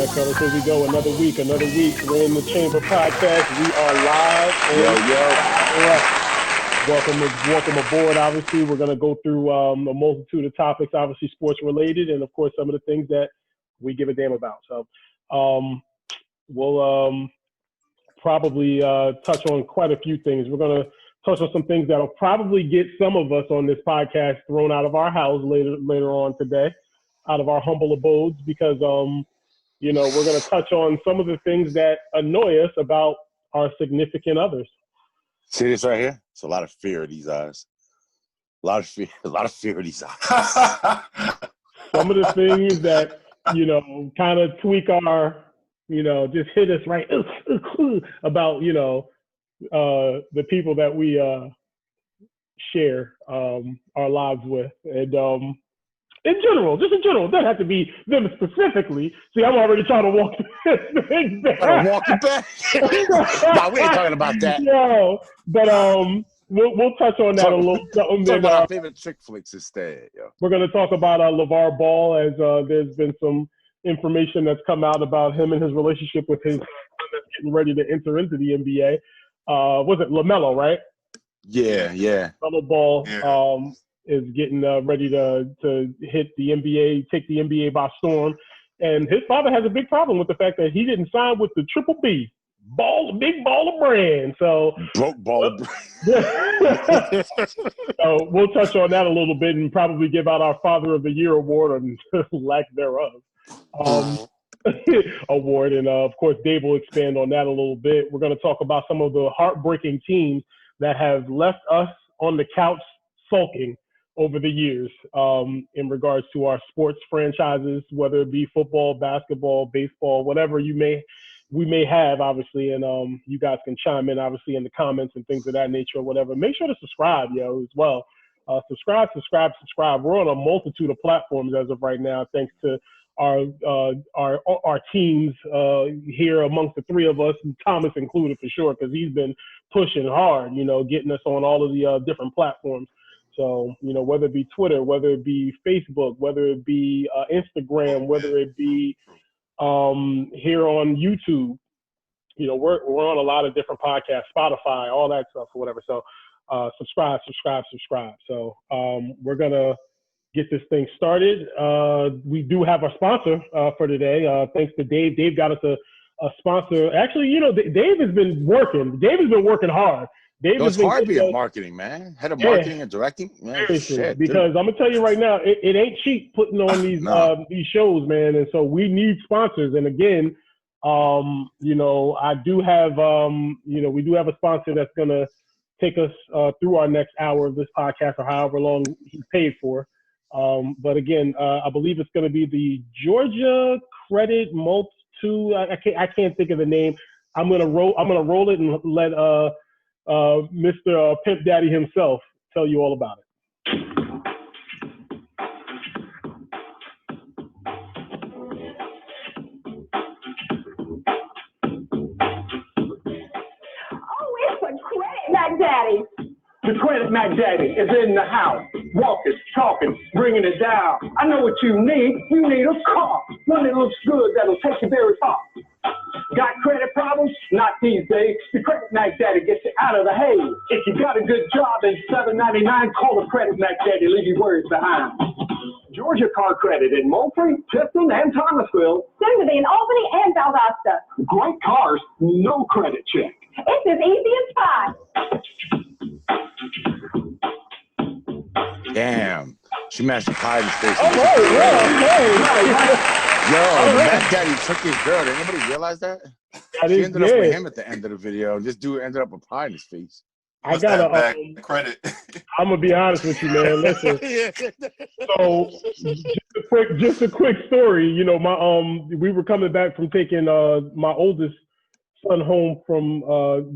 right, fellas, here we go. Another week. We're in the Chamber Podcast. We are live. Welcome aboard. Obviously, we're going to go through a multitude of topics, obviously sports related, and of course, some of the things that we give a damn about. So we'll probably touch on quite a few things. We're going to touch on some things that'll probably get some of us on this podcast thrown out of our house later on today, out of our humble abodes, because we're going to touch on some of the things that annoy us about our significant others. See this right here? It's a lot of fear in these eyes. A lot of fear in these eyes. Some of the things that, kind of tweak our, just hit us right about, the people that we share our lives with. And in general, it doesn't have to be them specifically. See, I'm already trying to walk things back. Walk it back. No, we ain't talking about that. No, but we'll touch on that a little. Talk about our favorite chick flicks instead. Yo. We're going to talk about Lamar Ball, as there's been some information that's come out about him and his relationship with his son that's getting ready to enter into the NBA. Was it LaMelo, right? Yeah. LaMelo Ball is getting ready to hit the NBA, take the NBA by storm. And his father has a big problem with the fact that he didn't sign with the Triple B. Big baller brand. So broke baller brand. So we'll touch on that a little bit and probably give out our Father of the Year award, or lack thereof. Award. And of course, Dave will expand on that a little bit. We're going to talk about some of the heartbreaking teams that have left us on the couch sulking over the years in regards to our sports franchises, whether it be football, basketball, baseball, whatever we may have, obviously. And you guys can chime in, obviously, in the comments and things of that nature or whatever. Make sure to subscribe, as well. Subscribe. We're on a multitude of platforms as of right now, thanks to our teams here amongst the three of us, Thomas included for sure, because he's been pushing hard, getting us on all of the different platforms. So, whether it be Twitter, whether it be Facebook, whether it be Instagram, whether it be here on YouTube, we're on a lot of different podcasts, Spotify, all that stuff or whatever. So subscribe. So we're going to get this thing started. We do have a sponsor for today. Thanks to Dave. Dave got us a sponsor. Actually, Dave has been working. Dave has been working hard. It's hard being marketing, man. Head of marketing and directing. Man, shit, because I'm gonna tell you right now, it ain't cheap putting on these shows, man. And so we need sponsors. And again, I do have we do have a sponsor that's gonna take us through our next hour of this podcast, or however long he's paid for. But again, I believe it's gonna be the Georgia Credit I can't think of the name. I'm gonna roll it and let Mr. Pimp Daddy himself tell you all about it. Oh, it's a credit, Mac Daddy. The Credit Mac Daddy is in the house, walking, talking, bringing it down. I know what you need. You need a car, one that looks good that'll take you very far. Got credit problems? Not these days. The Credit Mac Daddy gets you out of the haze. If you got a good job in $7.99, call the Credit Mac Daddy. Leave your worries behind. Georgia Car Credit in Moultrie, Tifton, and Thomasville. Soon to be in Albany and Valdosta. Great cars, no credit check. It's as easy as pie. Damn. She mashed the pie in his face. Oh, Yo, Mac Daddy took his girl. Did anybody realize that? She ended up with him at the end of the video. This dude ended up with pie in his face. I got credit. I'm gonna be honest with you, man. Listen. So, just a quick story. We were coming back from taking my oldest son home from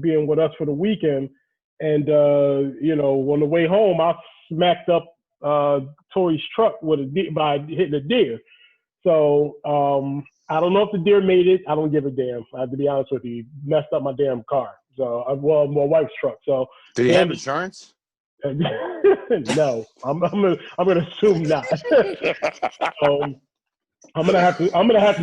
being with us for the weekend, and on the way home, I smacked up Tori's truck by hitting a deer. So I don't know if the deer made it. I don't give a damn. I have to be honest with you. Messed up my damn car. So my wife's truck. So did he have insurance? No, I'm gonna assume not. I'm gonna have to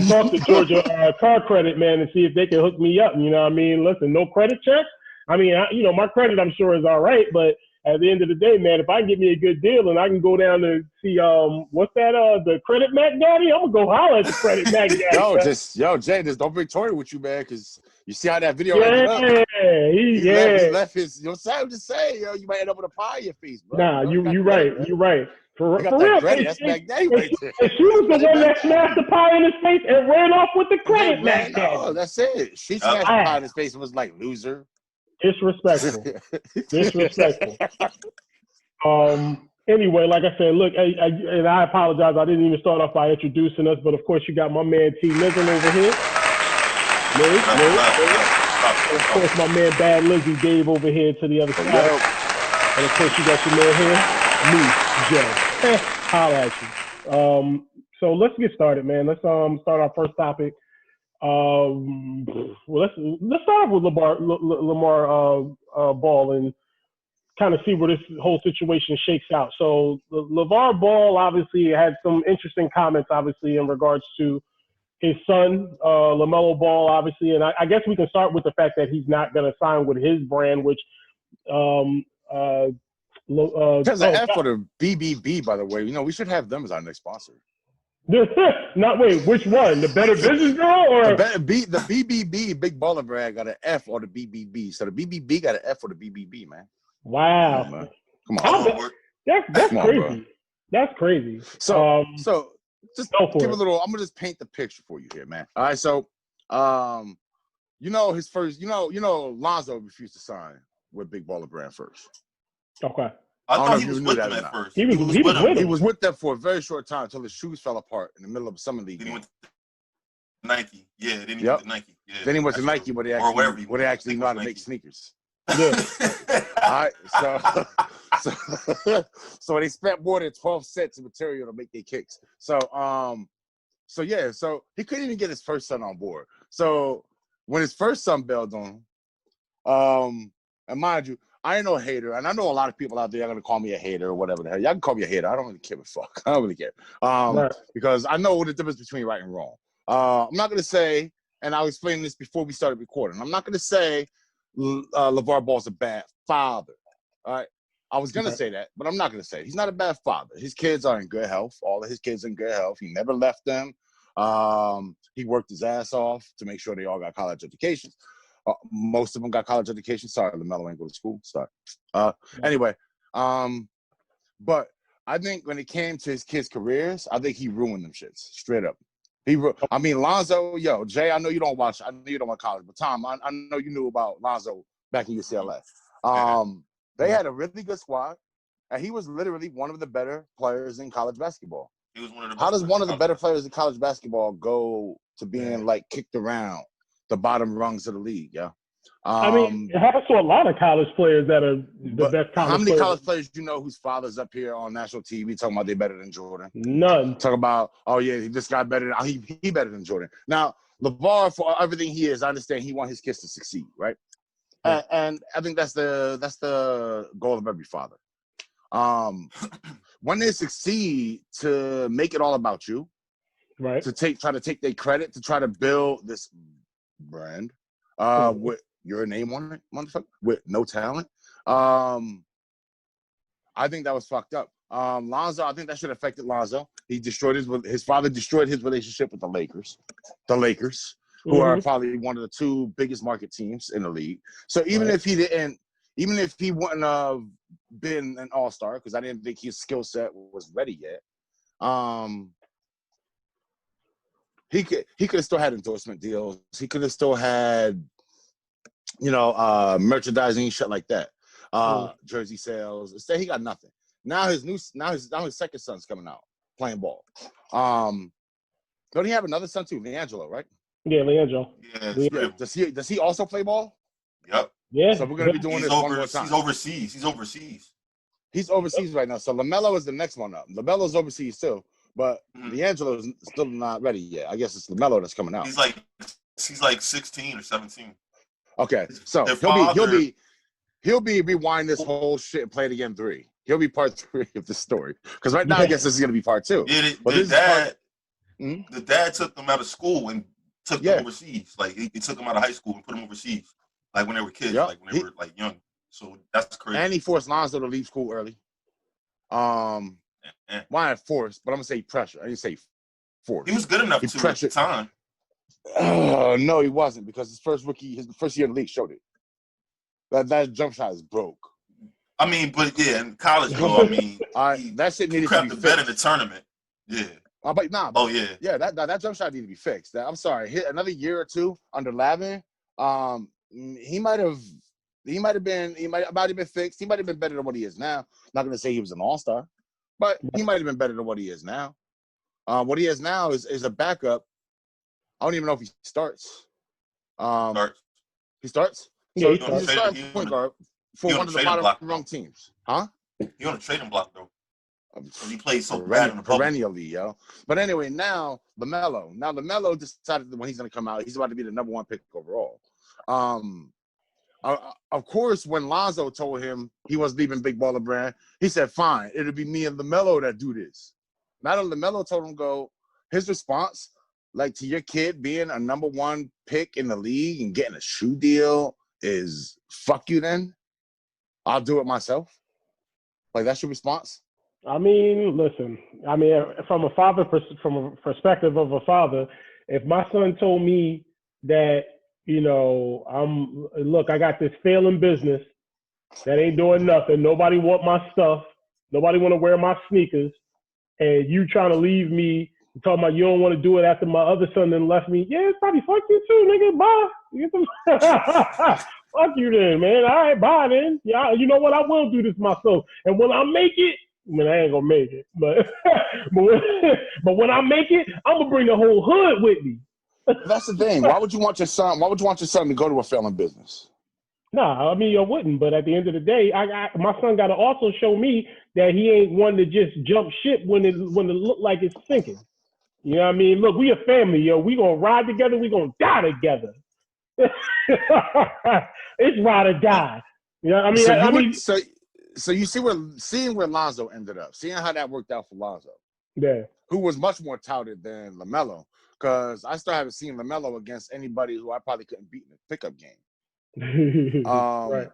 talk to Georgia Car Credit, man, and see if they can hook me up. You know what I mean? Listen, no credit checks. I mean, my credit I'm sure is all right, but at the end of the day, man, if I can get me a good deal and I can go down to see what's that the Credit Mac Daddy, I'm gonna go holler at the Credit Mac Daddy. Jay, just don't bring Tory with you, man, because you see how that video ended up. He left his. You know, I'm just saying, you might end up with a pie in your face, bro. Nah, you're right. You're right. For real, that's Mac Daddy right there. And she was the one that smashed the pie in his face and ran off with the Credit Mac Daddy. No, that's it. She smashed the pie in his face and was like, loser. Disrespectful. Anyway, like I said, look, and I apologize. I didn't even start off by introducing us, but of course you got my man T. Nizzle over here. And of course my man Bad Lizzie Dave over here to the other side. And of course you got your man here, me, Joe. Holla at you. So let's get started, man. Let's start our first topic. Well, let's start off with Lamar Ball and kind of see where this whole situation shakes out. So LeVar Ball obviously had some interesting comments, obviously, in regards to his son, LaMelo Ball, obviously. And I guess we can start with the fact that he's not going to sign with his brand, which there's an F for the BBB, by the way. We should have them as our next sponsor. Wait, which one? The Better Business Girl or the BBB Big Baller Brand got an F or the BBB. So the BBB got an F for the BBB, man. Wow. Come on. That's crazy. That's crazy. So just give a little. I'm gonna just paint the picture for you here, man. All right. So, his first. Lonzo refused to sign with Big Baller Brand first. Okay. I thought he was with them at first. He was with them for a very short time until his shoes fell apart in the middle of a summer league. Then he went to Nike. Yeah, then he went to Nike. Yeah, then he went to Nike where they actually know how to make sneakers. Yeah. All right. So they spent more than 12 cents of material to make their kicks. So he couldn't even get his first son on board. So when his first son bailed on him, and mind you, I ain't no hater, and I know a lot of people out there are gonna call me a hater or whatever the hell. Y'all can call me a hater. I don't really give a fuck. I don't really care. Right. Because I know the difference between right and wrong. I'm not gonna say, and I was explaining this before we started recording. I'm not gonna say LeVar Ball's a bad father. All right. I was gonna say that, but I'm not gonna say it. He's not a bad father. His kids are in good health. All of his kids are in good health. He never left them. He worked his ass off to make sure they all got college educations. Most of them got college education. Sorry, LaMelo ain't go to school. Sorry. Anyway, but I think when it came to his kids' careers, I think he ruined them shits straight up. Lonzo, Jay, I know you don't watch. I know you don't watch college, but Tom, I know you knew about Lonzo back in UCLA. They had a really good squad, and he was literally one of the better players in college basketball. He was one of the How does one of the better players in college basketball go to being like kicked around the bottom rungs of the league? Yeah. It happens to a lot of college players that are the best college players. How many college players do you know whose fathers up here on national TV talking about they better than Jordan? None. Talk about, this guy better than he better than Jordan. Now, LeVar, for everything he is, I understand he wants his kids to succeed, right? Yeah. And I think that's the goal of every father. When they succeed, to make it all about you, right? To try to take their credit, to try to build this brand with your name on it, motherfucker, with no talent. I think that was fucked up. Lonzo, I think that should have affected Lonzo. His father destroyed his relationship with the Lakers. Who are probably one of the two biggest market teams in the league. So even if he wouldn't have been an all-star, because I didn't think his skill set was ready yet, he could have still had endorsement deals. He could have still had, merchandising, shit like that. Jersey sales. Instead, he got nothing. Now his second son's coming out playing ball. Don't he have another son too, Leangelo, right? Yeah, Leangelo. Yeah. Does he also play ball? Yep. Yeah. So we're gonna be doing this one more time. He's overseas. He's overseas right now. So LaMelo is the next one up. LaMelo's overseas too, but Leangelo is still not ready yet. I guess it's LaMelo that's coming out. He's like 16 or 17. Okay, so he'll be rewind this whole shit and play it again 3. He'll be part 3 of the story, because right now I guess this is gonna be part 2. Yeah, but the dad took them out of school and took them overseas. Like he took them out of high school and put them overseas. Like when they were kids, like when they were like young. So that's crazy. And he forced Lonzo to leave school early. Why not forced? But I'm gonna say pressure. I didn't say forced. He was good enough to at the time. No, he wasn't, because his first year in the league showed it. That jump shot is broke. I mean, but yeah, in college, though, I mean, that shit needed to be fixed. bet in the tournament. Yeah. But nah. Oh yeah. Yeah, that jump shot needed to be fixed. I'm sorry. Another year or two under Lavin, he might have been fixed. He might have been better than what he is now. Not gonna say he was an all-star, but he might have been better than what he is now. What he is now is a backup. I don't even know if he starts. He starts? Yeah, so he's a starting point guard for one of the bottom rung teams. Huh? He on a trading block, though. He plays so bad in the perennially, yo. But anyway, now LaMelo decided that when he's going to come out, he's about to be the number 1 pick overall. Of course, when Lonzo told him he was leaving Big Baller Brand, he said, fine, it'll be me and LaMelo that do this. Now that LaMelo told him go, his response, like, to your kid being a number 1 pick in the league and getting a shoe deal is, fuck you then. I'll do it myself. Like, that's your response? I mean, listen. I mean, from a perspective of a father, if my son told me that, I got this failing business that ain't doing nothing. Nobody want my stuff. Nobody want to wear my sneakers. And you trying to leave me, talking about you don't want to do it after my other son then left me. Yeah, it's probably fuck you too, nigga. Bye. Fuck you then, man. All right, bye then. Yeah, you know what? I will do this myself. And when I make it, I ain't gonna make it, but when I make it, I'm gonna bring the whole hood with me. That's the thing. Why would you want your son to go to a failing business? Nah, I mean, I wouldn't. But at the end of the day, my son got to also show me that he ain't one to just jump ship when it look like it's sinking. You know what I mean? Look, we a family, yo. We gonna ride together. We gonna die together. It's ride or die. You know what I mean? So you seeing where Lonzo ended up, seeing how that worked out for Lonzo. Yeah. Who was much more touted than LaMelo, because I still haven't seen LaMelo against anybody who I probably couldn't beat in a pickup game. Right.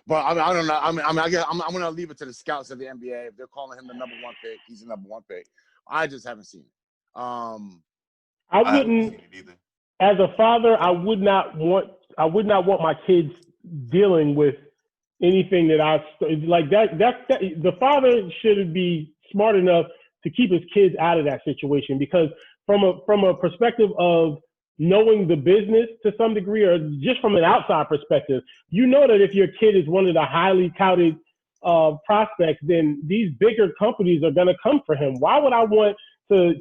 But I don't know. I guess I'm gonna leave it to the scouts of the NBA. If they're calling him the number 1 pick, he's the number 1 pick. I just haven't seen it. I wouldn't. As a father, I would not want my kids dealing with anything that like that. The father should be smart enough to keep his kids out of that situation, because from a perspective of knowing the business to some degree, or just from an outside perspective, you know that if your kid is one of the highly touted prospects, then these bigger companies are going to come for him. Why would I want to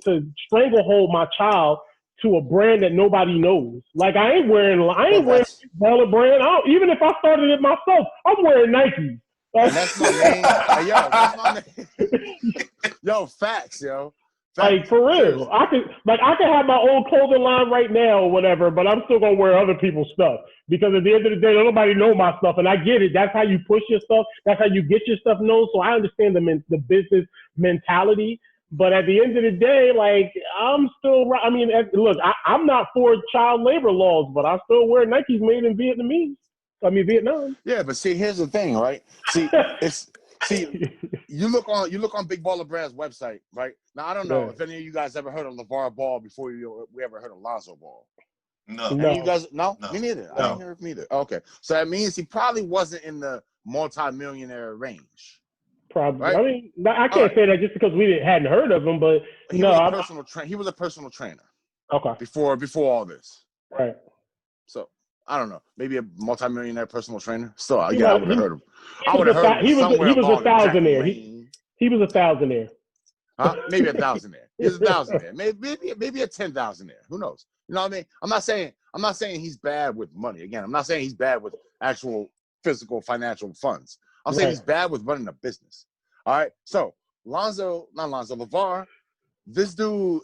stranglehold my child to a brand that nobody knows? Like, I ain't wearing Baller brand. Even if I started it myself, I'm wearing Nike. That's my name. That's my name. Yo, facts, yo. Facts. Like, for real. I can have my own clothing line right now or whatever, but I'm still gonna wear other people's stuff, because at the end of the day, nobody know my stuff, and I get it. That's how you push your stuff. That's how you get your stuff known. So I understand the business mentality. But at the end of the day, like, I'm still, I mean, look, I'm not for child labor laws, but I still wear Nikes made in Vietnam. Yeah, but see, here's the thing, right? You look on Big Baller Brand's website, right? Now, I don't know if any of you guys ever heard of Lamar Ball before we ever heard of Lonzo Ball. No. You guys, no? Me neither. No. I didn't hear of me either. Okay. So that means he probably wasn't in the multi-millionaire range. Probably. Right? I mean, I can't say that just because we hadn't heard of him, but he was a personal trainer. Okay. Before all this. Right. So I don't know. Maybe a multi-millionaire personal trainer. Still, I would have heard of him. I would have heard of him. He was a thousandaire. He was a thousandaire. Huh? Maybe a thousandaire. He's a thousandaire. Maybe a 10,000-aire. Who knows? You know what I mean? I'm not saying he's bad with money. Again, I'm not saying he's bad with actual physical financial funds. I'm saying he's bad with running a business. All right. So LeVar, this dude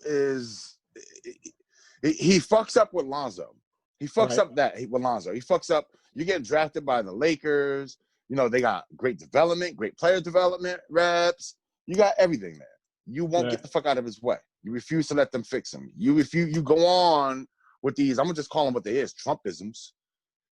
he fucks up with Lonzo. He fucks up with Lonzo. He fucks up. You get drafted by the Lakers. You know, they got great development, great player development reps. You got everything there. you won't get the fuck out of his way. You refuse to let them fix him. You go on with these, I'm gonna just call them what they is, Trumpisms.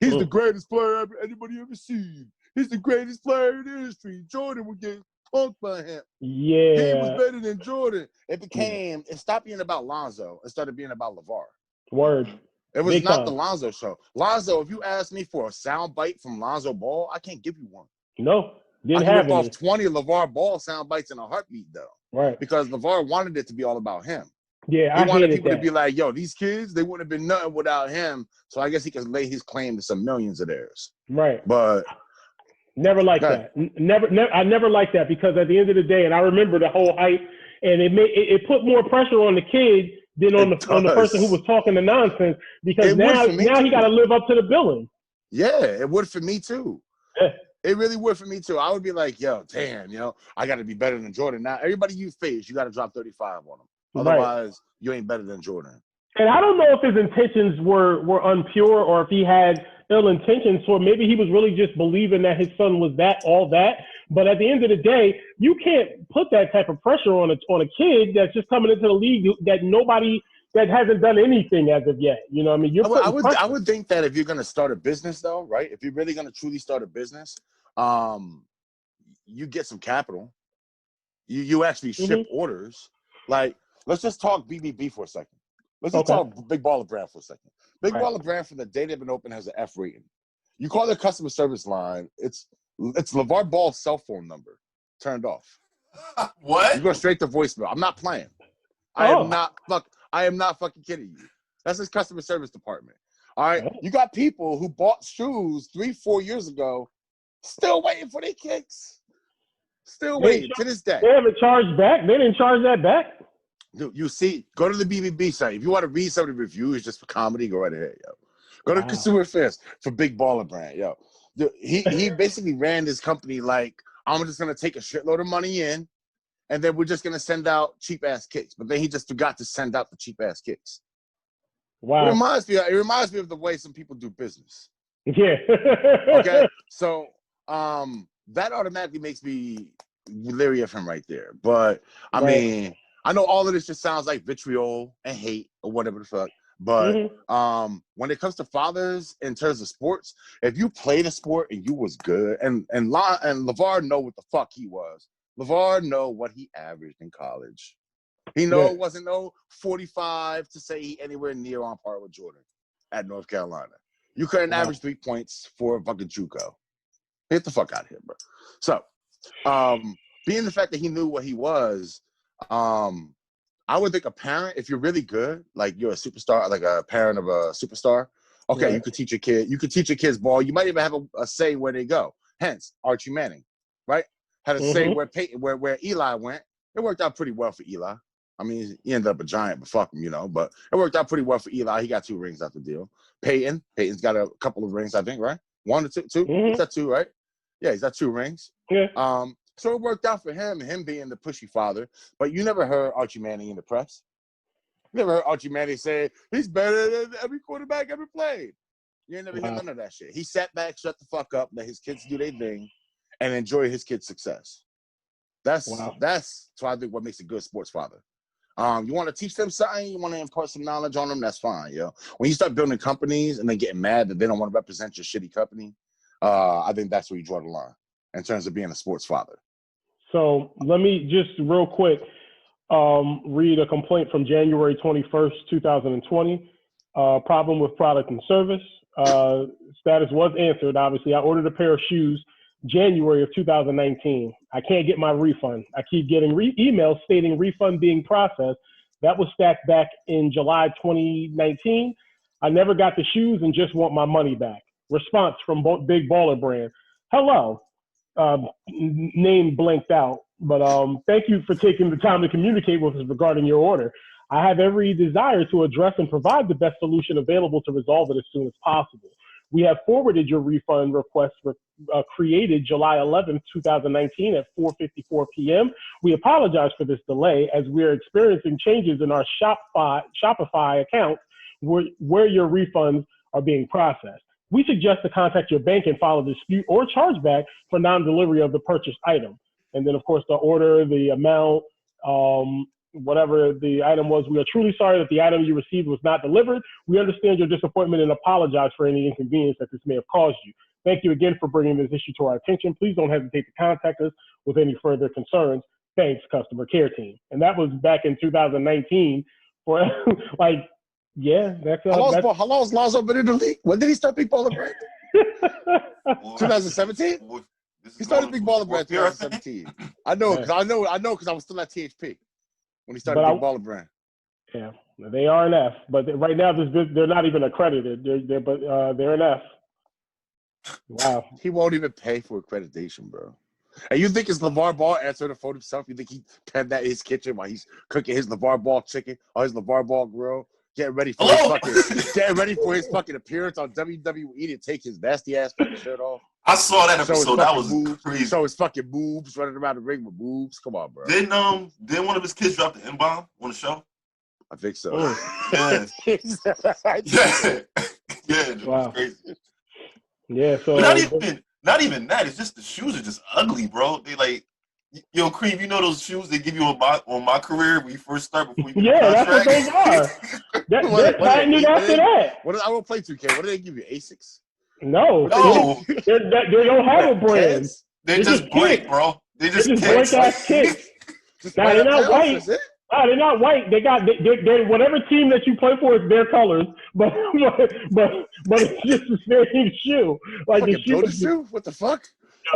He's the greatest player anybody ever seen. He's the greatest player in the industry. Jordan would get punked by him. Yeah. He was better than Jordan. It stopped being about Lonzo. It started being about LeVar. Word. It was Big not time. the Lonzo show. Lonzo, if you ask me for a sound bite from Lonzo Ball, I can't give you one. No, didn't I can have rip any. off 20 LeVar Ball sound bites in a heartbeat, though. Right. Because LeVar wanted it to be all about him. Yeah, He wanted people to be like, yo, these kids, they wouldn't have been nothing without him. So I guess he could lay his claim to some millions of theirs. Right. But never liked that. I never liked that, because at the end of the day, and I remember the whole hype, and it put more pressure on the kid than on the person who was talking the nonsense, because now he got to live up to the billing. Yeah, it would for me too. Yeah. It really would for me too. I would be like, yo, damn, I got to be better than Jordan. Now, everybody you face, you got to drop 35 on them. Otherwise, you ain't better than Jordan. And I don't know if his intentions were unpure, or if he had ill intentions, or maybe he was really just believing that his son was all that. But at the end of the day, you can't put that type of pressure on a kid that's just coming into the league that hasn't done anything as of yet. You know what I mean? I would think that if you're going to start a business, though, right? If you're really going to truly start a business, you get some capital. You actually ship orders. Like, let's just talk BBB for a second. Let's just talk Big Baller Brand for a second. Big Baller Brand, from the day they've been open, has an F rating. You call their customer service line, it's LeVar Ball's cell phone number turned off. What? You go straight to voicemail. I'm not playing. I am not fucking kidding you. That's his customer service department. All right. You got people who bought shoes 3-4 years ago, still waiting for their kicks. Still waiting to this day. They haven't charged back. They didn't charge that back. You see, go to the BBB site. If you want to read some of the reviews just for comedy, go right ahead, yo. Go to Consumer Affairs for Big Baller Brand, yo. He basically ran this company like, I'm just going to take a shitload of money in, and then we're just going to send out cheap-ass kicks. But then he just forgot to send out the cheap-ass kicks. Wow. It reminds me of the way some people do business. Yeah. Okay? So that automatically makes me leery of him right there. But, I mean, I know all of this just sounds like vitriol and hate or whatever the fuck. But when it comes to fathers in terms of sports, if you played a sport and you was good, and LeVar know what the fuck he was. LeVar know what he averaged in college. He know it wasn't no 45 to say he anywhere near on par with Jordan at North Carolina. You couldn't average 3 points for a fucking JUCO. Get the fuck out of here, bro. So, being the fact that he knew what he was, I would think a parent, if you're really good, like you're a superstar, like a parent of a superstar, you could teach your kid. You could teach your kids ball. You might even have a say where they go. Hence, Archie Manning, right? Had a say where Eli went. It worked out pretty well for Eli. I mean, he ended up a giant, but fuck him, But it worked out pretty well for Eli. He got 2 rings out the deal. Peyton's got a couple of rings, I think, right? 1 or 2? He's got 2, right? Yeah, he's got 2 rings. Yeah. So it worked out for him being the pushy father. But you never heard Archie Manning in the press. You never heard Archie Manning say, he's better than every quarterback ever played. You ain't never heard none of that shit. He sat back, shut the fuck up, let his kids do their thing, and enjoy his kids' success. That's I think what makes a good sports father. You want to teach them something, you want to impart some knowledge on them, that's fine, yo. When you start building companies and then getting mad that they don't want to represent your shitty company, I think that's where you draw the line in terms of being a sports father. So let me just real quick read a complaint from January 21st, 2020. Problem with product and service. Status was answered, obviously. I ordered a pair of shoes January of 2019. I can't get my refund. I keep getting emails stating refund being processed. That was stacked back in July 2019. I never got the shoes and just want my money back. Response from Big Baller Brand. Hello. Name blanked out, but thank you for taking the time to communicate with us regarding your order. I have every desire to address and provide the best solution available to resolve it as soon as possible. We have forwarded your refund request created July 11th, 2019 at 4:54 p.m. We apologize for this delay as we are experiencing changes in our Shopify account where your refunds are being processed. We suggest to contact your bank and file a dispute or chargeback for non-delivery of the purchased item. And then, of course, the order, the amount, whatever the item was. We are truly sorry that the item you received was not delivered. We understand your disappointment and apologize for any inconvenience that this may have caused you. Thank you again for bringing this issue to our attention. Please don't hesitate to contact us with any further concerns. Thanks, customer care team. And that was back in 2019 for like, yeah, that's how long has Lonzo been in the league? When did he start Big Baller Brand? 2017? He started Big Baller Brand 2017. I know because I was still at THP when he started Big Baller Brand. Yeah, they are an F, but right now they're not even accredited. They're an F. Wow. He won't even pay for accreditation, bro. And you think it's Lamar Ball answering the phone himself? You think he penned that in his kitchen while he's cooking his LeVar Ball chicken or his LeVar Ball grill? Getting ready for his fucking appearance on WWE to take his nasty ass fucking shirt off. I saw that episode. That was crazy. So his fucking boobs running around the ring with boobs. Come on, bro. Didn't one of his kids drop the N-bomb on the show? I think so. Yeah. Yeah, it was crazy. Yeah, so but not even that. It's just the shoes are just ugly, bro. They like, yo, Cream, you know those shoes they give you on my career when you first start before you get that's what those are. They're patented after that. I will play 2K. What do they give you? Asics? No. They don't have a brand. They're just blank, bro. They're just blank ass kicks. Nah, they're not white. No, they're not white. They're whatever team that you play for is their colors, but it's just the same shoe. Like the shoe. Build a shoe? What the fuck?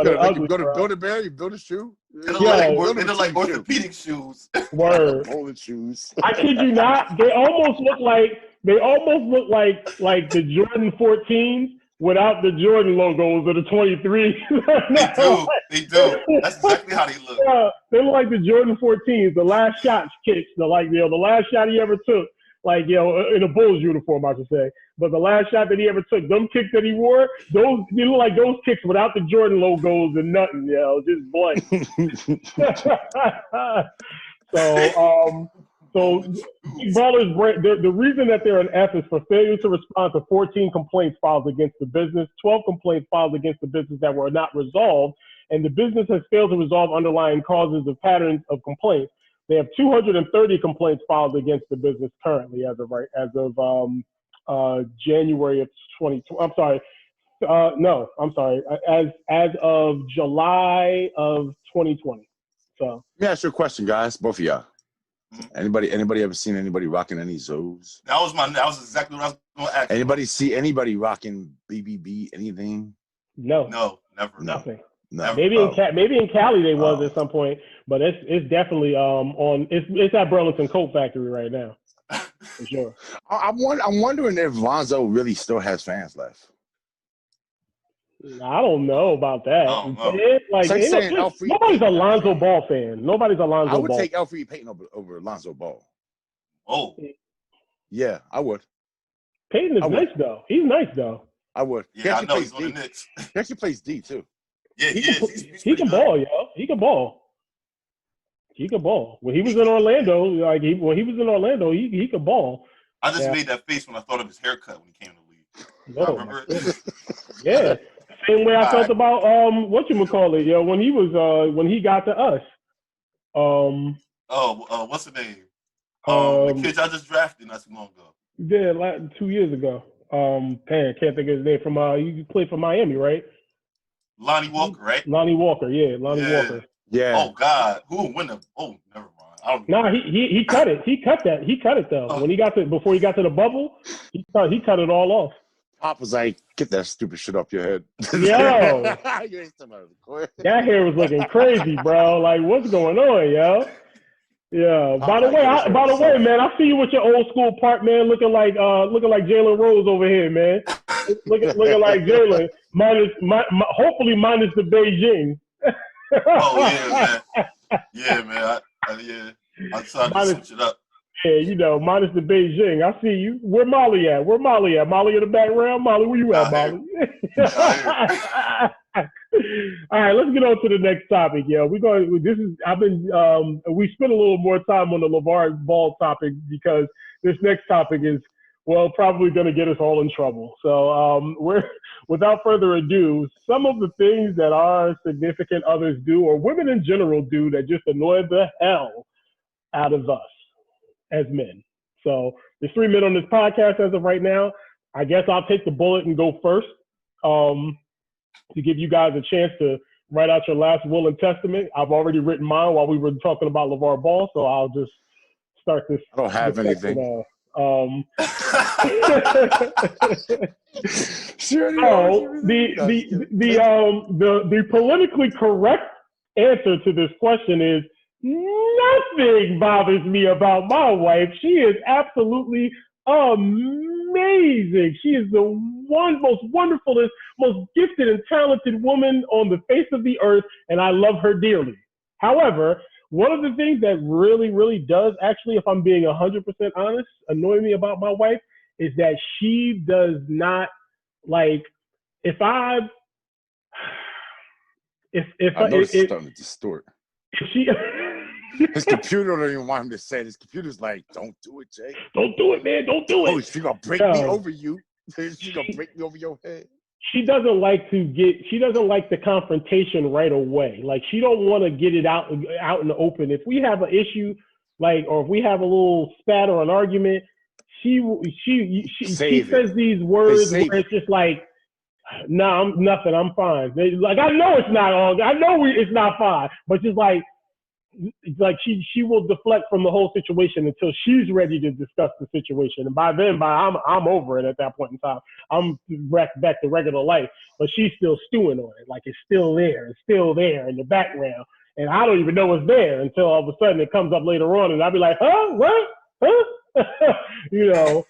You go to Build-A-Bear, you build a shoe? They look like orthopedic shoes. Word. Bowling shoes. I kid you not. They almost look like the Jordan 14s without the Jordan logos of the 23. They do. That's exactly how they look. They look like the Jordan 14s, the last shots kicks, the last shot he ever took, in a Bulls uniform, I should say. But the last shot that he ever took, them kicks that he wore, they look like those kicks without the Jordan logos and nothing, just blank. So Ballers, the reason that they're an F is for failure to respond to 14 complaints filed against the business, 12 complaints filed against the business that were not resolved, and the business has failed to resolve underlying causes of patterns of complaints. They have 230 complaints filed against the business currently as of January of 2020. I'm sorry. As of July of 2020. So let me ask you a question, guys, both of y'all. Anybody ever seen anybody rocking any Zoes? That was exactly what I was going to ask. Anybody see anybody rocking BBB anything? No, never. Nothing. No. Maybe in Cali they was at some point, but it's definitely it's at Burlington Coat Factory right now. For sure. I'm wondering if Lonzo really still has fans left. I don't know about that. Nobody's a Lonzo Ball fan. I would take Elfrid Payton over Lonzo Ball. Oh. Yeah, I would. Payton is nice, though. He's nice, though. I would. Yeah, I know he's on the Knicks. He actually plays D, too. Yeah, he can ball, yo. He can ball. When he was in Orlando, he could ball. I just made that face when I thought of his haircut when he came to the league. No, remember it? Yeah. Same way I felt about when he got to us. What's the name? The kid I just drafted not too long ago. Yeah, 2 years ago. Can't think of his name. From you played for Miami, right? Lonnie Walker, right? Lonnie Walker, yeah, Walker. Yeah. Oh God, who will win them? Oh, never mind. Nah, he cut it. He cut it though. When before he got to the bubble, he cut it all off. Pop was like, "Get that stupid shit off your head." Yo, that hair was looking crazy, bro. Like, what's going on, yo? Yeah. By the way, man, I see you with your old school part, man, looking like Jalen Rose over here, man. looking like Jalen, hopefully minus the Beijing. Oh yeah, man. I tried to switch it up. Yeah, minus the Beijing. I see you. Where Molly at? Molly in the background? Molly, where you at, Molly? All right, let's get on to the next topic, yo. We spent a little more time on the LeVar Ball topic because this next topic is, probably going to get us all in trouble. So without further ado, some of the things that our significant others do, or women in general do, that just annoy the hell out of us as men. So there's 3 men on this podcast as of right now. I guess I'll take the bullet and go first to give you guys a chance to write out your last will and testament. I've already written mine while we were talking about Lamar Ball, so I'll just start this. I don't have anything. The politically correct answer to this question is nothing bothers me about my wife. She is absolutely amazing. She is the most wonderfulest, most gifted and talented woman on the face of the earth, and I love her dearly. However, one of the things that really, really does actually, if I'm being 100% honest, annoy me about my wife is that she does not like, if I know it's starting to distort. If she his computer don't even want him to say it. His computer's like, don't do it, Jay. Don't do it, man. Don't do it. Oh, she's gonna break me over you. She's gonna break me over your head. She doesn't like the confrontation right away. Like, she don't want to get it out in the open. If we have an issue, like, or if we have a little spat or an argument, she says these words where it's just like, nah, I'm nothing. I'm fine. Like, I know it's not all. I know it's not fine, but just like she will deflect from the whole situation until she's ready to discuss the situation. And by then, I'm over it at that point in time. I'm back to regular life, but she's still stewing on it. Like, it's still there. It's still there in the background. And I don't even know it's there until all of a sudden it comes up later on. And I'll be like, huh? What? Huh? You know,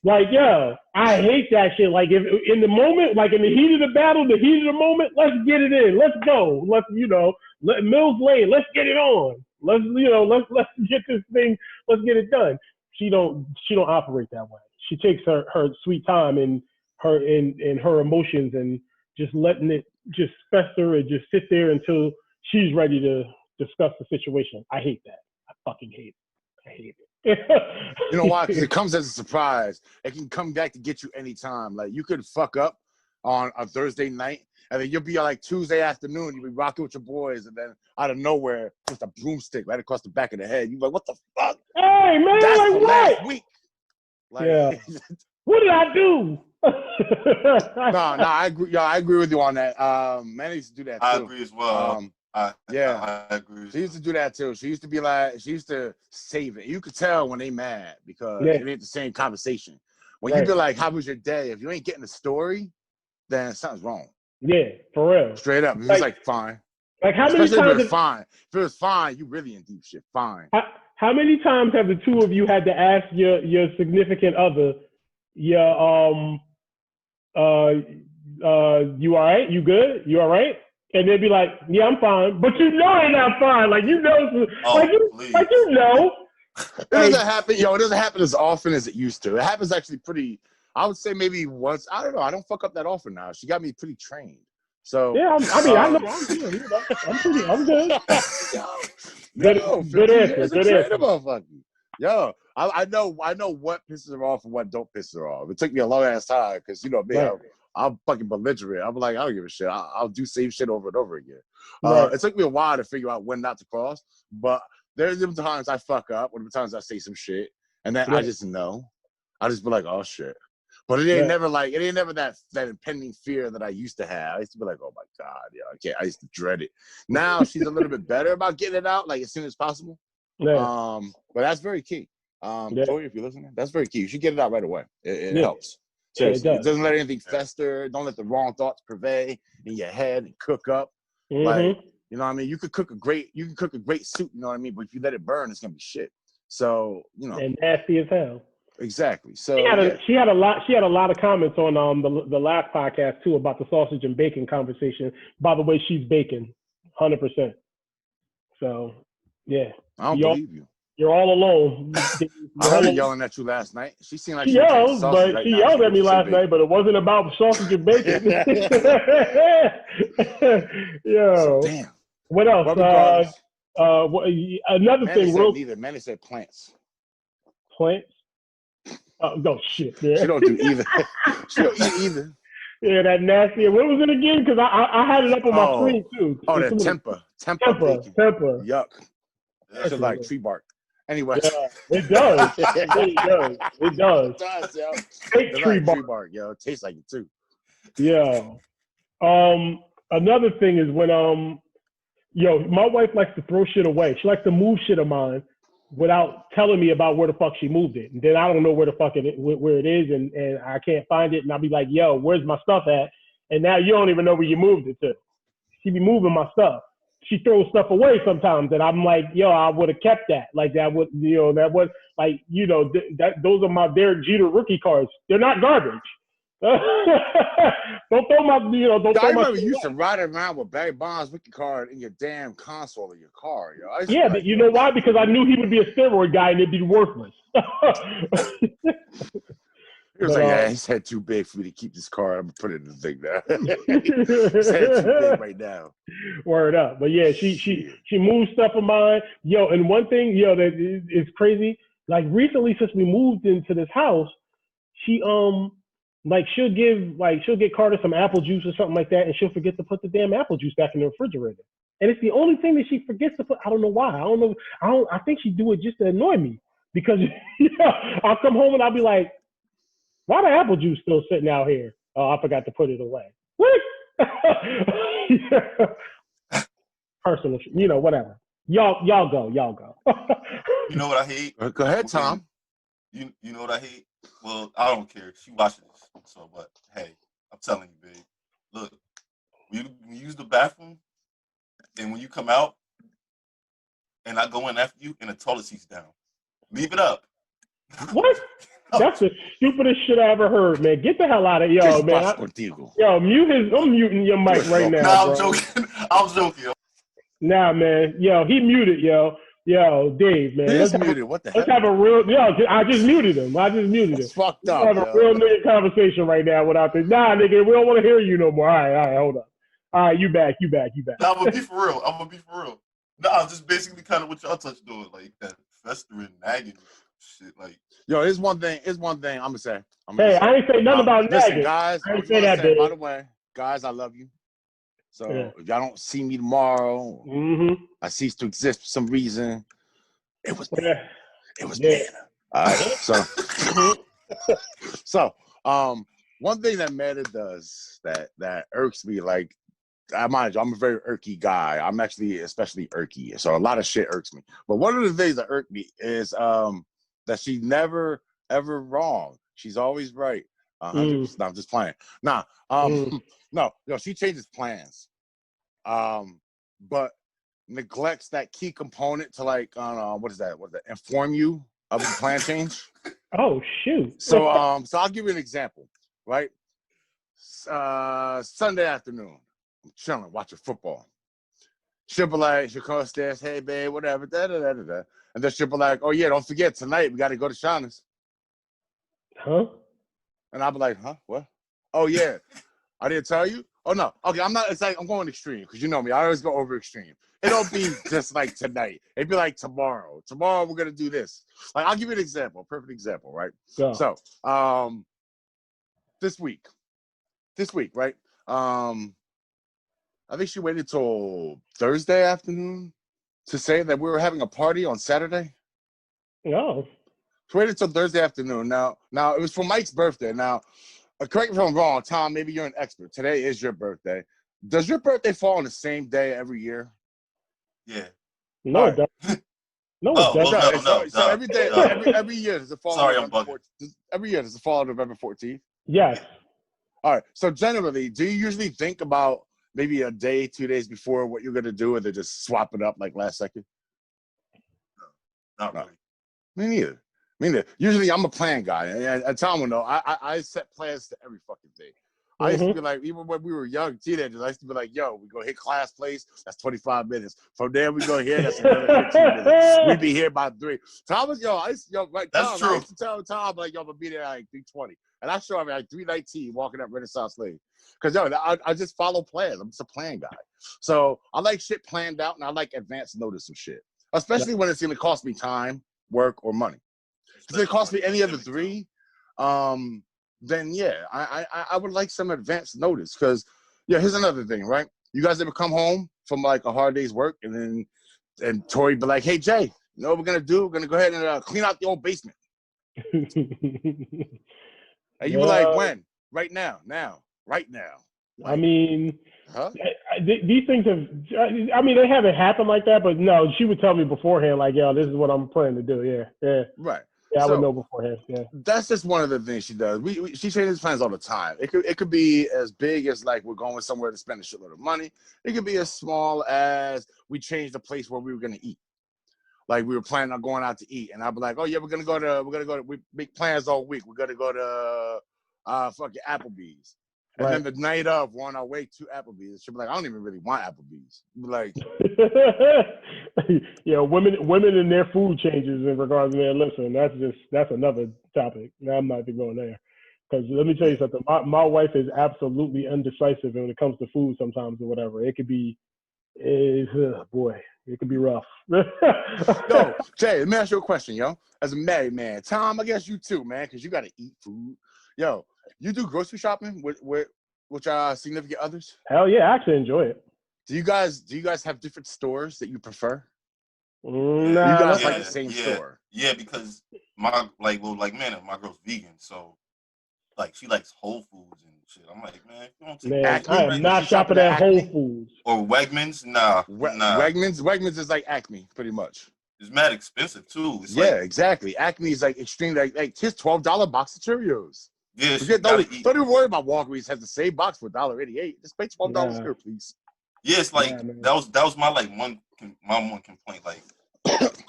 like, yo, I hate that shit. Like, if in the moment, like in the heat of the battle, the heat of the moment, let's get it in. Let's go. Let's, Mills Lane, let's get it on. Let's get this thing, let's get it done. She don't operate that way. She takes her sweet time in her emotions and just letting it just fester and just sit there until she's ready to discuss the situation. I hate that. I fucking hate it. I hate it. You know why? Because it comes as a surprise. It can come back to get you anytime. Like, you could fuck up on a Thursday night, and then you'll be like Tuesday afternoon, you'll be rocking with your boys, and then out of nowhere, just a broomstick right across the back of the head. You're like, what the fuck? Hey, man, that's like, the what? last week. Like, yeah. What did I do? No, I agree. Yeah, I agree with you on that. Man used to do that too. I agree as well. I agree. She used to do that too. She used to save it. You could tell when they mad because it ain't the same conversation. When you be like, how was your day? If you ain't getting the story, then something's wrong. Yeah, for real. Straight up. It's like fine. Like, how many times? If it was fine. If it was fine, you really in deep shit. Fine. How many times have the two of you had to ask your significant other, you all right? You good? You all right? And they'd be like, yeah, I'm fine. But you know they're not fine. Like, you know, you know. It doesn't happen. It doesn't happen as often as it used to. It happens actually pretty, I would say maybe once. I don't know. I don't fuck up that often now. She got me pretty trained. So yeah, I know I'm good. I'm good. Good answer. Yo, I know what pisses her off and what don't piss her off. It took me a long ass time because me, I'm fucking belligerent. I'm like, I don't give a shit. I'll do same shit over and over again. It took me a while to figure out when not to cross, but there's different times I fuck up, or times I say some shit, and then I just know. I just be like, oh shit. But it ain't never that impending fear that I used to have. I used to be like, oh my God, I can't. I used to dread it. Now she's a little bit better about getting it out, like as soon as possible. Yeah. But that's very key. Tori, if you're listening, that's very key. You should get it out right away. It helps. Seriously, it doesn't let anything fester. Don't let the wrong thoughts pervade in your head and cook up. Mm-hmm. Like, you know what I mean? You can cook a great soup, you know what I mean? But if you let it burn, it's gonna be shit. So, and nasty as hell. Exactly. So she had a lot of comments on the last podcast too about the sausage and bacon conversation. By the way, she's bacon, 100%. So yeah. I don't believe you. You're all alone. I heard her yelling at you last night. She seemed like she yelled at me last night, but it wasn't about sausage and bacon. Yo. So, damn. What else? Another thing. Manny said plants. Plants? No shit, man. She don't do either. She don't eat either. Yeah, that nasty. What was it again? Because I had it up on my screen too. Oh, that temper. Temper. Yuck. That's like tree bark. Anyway. Yeah, it does. It really does. It does. It does, yo. Fake tree like bark. Tree bark, yo. It tastes like it too. Yeah. Another thing is when my wife likes to throw shit away. She likes to move shit of mine without telling me about where the fuck she moved it. And then I don't know where the fuck where it is, and I can't find it. And I'll be like, yo, where's my stuff at? And now you don't even know where you moved it to. She be moving my stuff. She throws stuff away sometimes, and I'm like, yo, I would have kept that. Like that would, that was like, those are my Derek Jeter rookie cards. They're not garbage. Don't throw my, don't throw I my. remember you used to ride around with Barry Bonds' rookie card in your damn console of your car, yo. Yeah, but you know why? Because I knew he would be a steroid guy and it'd be worthless. He was like, his head too big for me to keep this card. I'm gonna put it in the thing now. His head too big right now. Word up. But yeah, she moves stuff of mine. Yo, and one thing, that is crazy. Like recently, since we moved into this house, she she'll get Carter some apple juice or something like that, and she'll forget to put the damn apple juice back in the refrigerator. And it's the only thing that she forgets to put. I don't know why. I think she do it just to annoy me because I'll come home and I'll be like, why the apple juice still sitting out here? Oh, I forgot to put it away. What? Personal, whatever. Y'all go. You know what I hate? Go ahead, Tom. You know what I hate? Well, I don't care. She watches this, so but hey, I'm telling you, babe. Look, when you use the bathroom, and when you come out, and I go in after you, and the toilet seat's down. Leave it up. What? That's the stupidest shit I ever heard, man. Get the hell out of here, man. I'm muting your mic right now. Nah, bro. I'm joking. I'm joking. Nah, man. He muted, Dave, man. He's muted. What the hell? Let's have a real. I just muted him. It's fucked up. Let's have a real nigga conversation right now without this. Nah, nigga, we don't want to hear you no more. All right, hold up. All right, you back. Nah, I'm gonna be for real. Nah, just basically kind of what y'all touched on, like that festering, nagging shit. Like, yo, here's one thing I'm gonna say. I ain't say nothing about listen, nagging. guys. I ain't say that, by the way, guys, I love you. So if y'all don't see me tomorrow, I cease to exist for some reason. It was me. It was me. All right. So, one thing that Meta does that irks me, like, mind you, I'm a very irky guy. I'm actually especially irky, so a lot of shit irks me. But one of the things that irk me is that she's never ever wrong. She's always right. 100%. No, I'm just playing. Nah, no, she changes plans, but neglects that key component to, like, what is that? Inform you of the plan change. Oh shoot. So I'll give you an example, right? Sunday afternoon, I'm chilling, watching football. She'll come upstairs, hey babe, whatever, da. And then she'll be like, oh yeah, don't forget tonight we got to go to Shauna's. Huh? And I'll be like, huh? What? Oh yeah, I didn't tell you. Oh no, okay, I'm not. It's like I'm going extreme because you know me. I always go over extreme. It'll be just like tonight. It'd be like tomorrow. Tomorrow we're gonna do this. Like, I'll give you an example, a perfect example, right? Yeah. So, this week, right? I think she waited till Thursday afternoon to say that we were having a party on Saturday. No. She waited till Thursday afternoon. Now it was for Mike's birthday. Now, correct me if I'm wrong, Tom. Maybe you're an expert. Today is your birthday. Does your birthday fall on the same day every year? Yeah. No, it doesn't. No, it doesn't. No. So every day, every year does it fall on November 14th? Every year does it fall on November 14th? Yes. All right. So generally, do you usually think about maybe a day, 2 days before what you're going to do, and then just swap it up like last second? No, not really. Me neither. Usually, I'm a plan guy. And Tom will know, I set plans to every fucking thing. I used to be like, even when we were young teenagers, I used to be like, yo, we go hit class place, that's 25 minutes. From there, we go here, that's another 15 minutes. We'd be here by 3. Tom was, that's true. I used to tell Tom, like, yo, I'm going to be there at like 3:20. And I show him at like 3:19 walking up Renaissance Lane. Because, I just follow plans. I'm just a plan guy. So I like shit planned out, and I like advance notice of shit, especially when it's going to cost me time, work, or money. If it costs me any of the three, then yeah, I would like some advance notice. Because, here's another thing, right? You guys ever come home from like a hard day's work, and Tori be like, hey, Jay, You know what we're gonna do? We're gonna go ahead and clean out the old basement. And you were like, when? Right now, right now. Like, I mean, huh? these things have. I mean, they haven't happened like that, but no, she would tell me beforehand, like, yo, this is what I'm planning to do. Yeah. Right. Yeah, I So, would know beforehand. Yeah. That's just one of the things she does. She changes plans all the time. It could be as big as like we're going somewhere to spend a shitload of money. It could be as small as we changed the place where we were gonna eat. Like we were planning on going out to eat, and I'd be like, "Oh yeah, we're gonna go to. We make plans all week. We're gonna go to fucking Applebee's." And then the night of, we're on our way to Applebee's. She'll be like, "I don't even really want Applebee's." Be like, yeah, women and their food changes in regards to their listen. That's another topic. Now I'm not even going there because let me tell you something. My wife is absolutely undecisive when it comes to food sometimes or whatever. It could be, boy, it could be rough. yo, Jay, let me ask you a question, yo. As a married man, Tom, I guess you too, man, because you got to eat food. Yo, you do grocery shopping with your significant others? Hell yeah, I actually enjoy it. Do you guys have different stores that you prefer? Nah, you guys yeah, like the same store? Yeah, because my girl's vegan, so like she likes Whole Foods and shit. I'm like, man, you don't take Acme? I am not shopping at Whole Foods or Wegmans. Nah. Wegmans is like Acme, pretty much. It's mad expensive too. It's exactly. Acme is like extreme. Like here's $12 box of Cheerios. Yeah, don't even worry about Walgreens has the same box for $1.88. Just pay $12 here, please. Yeah, it's like that was my one complaint. Like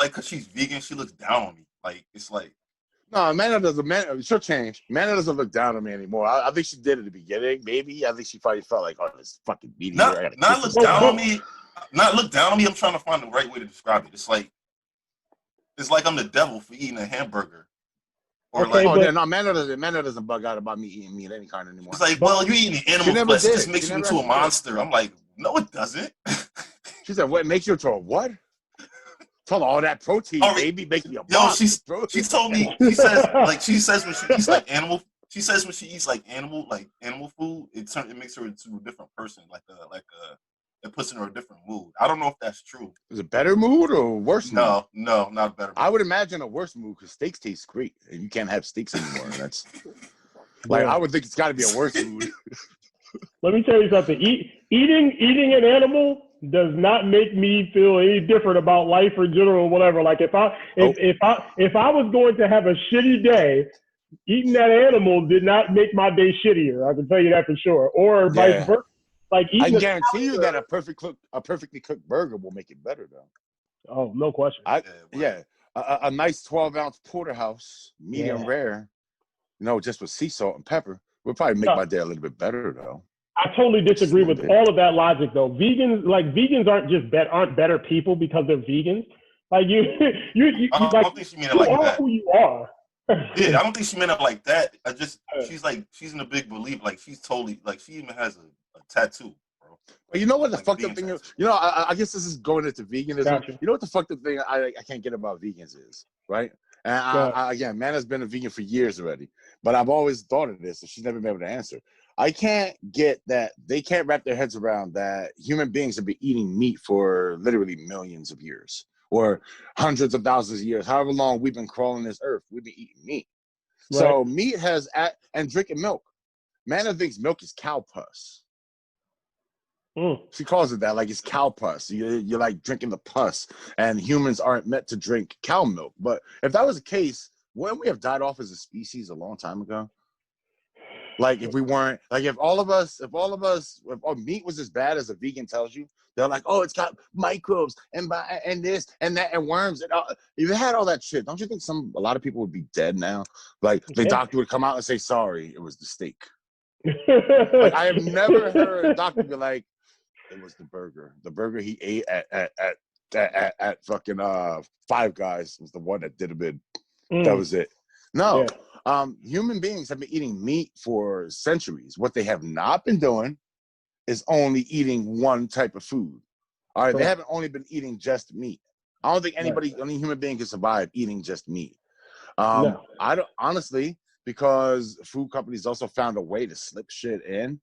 because she's vegan, she looks down on me. Like it's like no, she'll change. Manna doesn't look down on me anymore. I think she did at the beginning, maybe. I think she probably felt like, oh, this fucking meat. Not look down on me. Not look down on me. I'm trying to find the right way to describe it. It's like I'm the devil for eating a hamburger. Or Manna doesn't bug out about me eating meat any kind anymore. It's like, well, you eating the animal flesh, it just makes you into a monster. I'm like, no, it doesn't. She said, what makes you into a what? Told her all that protein, baby, makes me a monster. She told me, she says when she eats like animal, food, it makes her into a different person, it puts in her a different mood. I don't know if that's true. Is it better mood or worse mood? No, not better mood. I would imagine a worse mood because steaks taste great and you can't have steaks anymore. That's like I would think it's got to be a worse mood. Let me tell you something. Eating an animal does not make me feel any different about life or general or whatever. Like if I was going to have a shitty day, eating that animal did not make my day shittier. I can tell you that for sure. Or vice versa. Like I guarantee you that a perfectly cooked burger will make it better though. Oh, no question. A nice 12-ounce porterhouse, medium rare, just with sea salt and pepper, would probably make my day a little bit better though. I totally disagree with all of that logic though. Vegans aren't better people because they're vegans. Like I don't think she meant it like that. Who you are. Yeah, I don't think she meant it like that. She's in a big belief. Like she's totally she even has a tattoo, bro. But you know what the fucked up thing is? I guess this is going into veganism. Gotcha. You know what the fucked up thing I can't get about vegans is, right? And again, Manna's been a vegan for years already, but I've always thought of this, and she's never been able to answer. I can't get that they can't wrap their heads around that human beings have been eating meat for literally millions of years or hundreds of thousands of years, however long we've been crawling this earth, we've been eating meat. Right. So meat and drinking milk. Manna thinks milk is cow pus. She calls it that, like it's cow pus. You're like drinking the pus, and humans aren't meant to drink cow milk. But if that was the case, wouldn't we have died off as a species a long time ago? Like if we weren't, like if meat was as bad as a vegan tells you, they're like, oh, it's got microbes and this and that and worms and all. If it had all that shit, don't you think a lot of people would be dead now? Like the doctor would come out and say, sorry, it was the steak. Like I have never heard a doctor be like, it was the burger. The burger he ate at fucking Five Guys was the one that did him in. That was it. No. Yeah. Human beings have been eating meat for centuries. What they have not been doing is only eating one type of food. All right, they haven't only been eating just meat. I don't think any human being can survive eating just meat. I don't honestly, because food companies also found a way to slip shit in.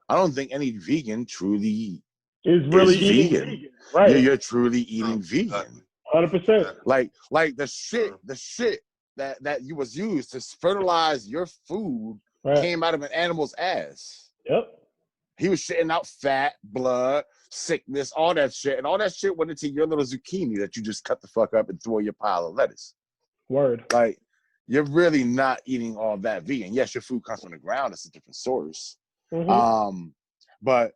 I don't think any vegan truly is really eating vegan. Right. You're truly eating vegan. 100%. Like the shit that you was used to fertilize your food came out of an animal's ass. Yep. He was shitting out fat, blood, sickness, all that shit. And all that shit went into your little zucchini that you just cut the fuck up and throw in your pile of lettuce. Word. Like, you're really not eating all that vegan. Yes, your food comes from the ground. It's a different source. Mm-hmm. But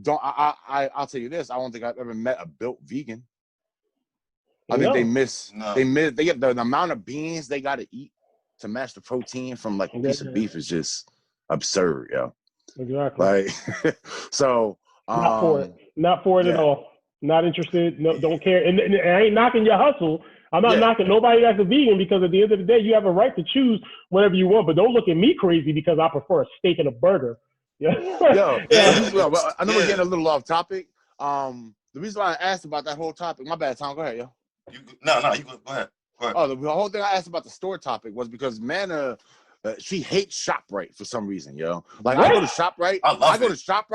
I'll tell you this. I don't think I've ever met a built vegan. I think they get the amount of beans they got to eat to match the protein from like a piece of beef is just absurd, yo. Exactly. Like, so not for it at all. Not interested. No, don't care. And I ain't knocking your hustle. I'm not knocking nobody that's a vegan, because at the end of the day, you have a right to choose whatever you want. But don't look at me crazy because I prefer a steak and a burger. Yeah. I know we're getting a little off topic. The reason why I asked about that whole topic, my bad, Tom. Go ahead, yo. You go ahead. Oh, the whole thing I asked about the store topic was because Mana, she hates ShopRite for some reason, yo. Like, I go to ShopRite,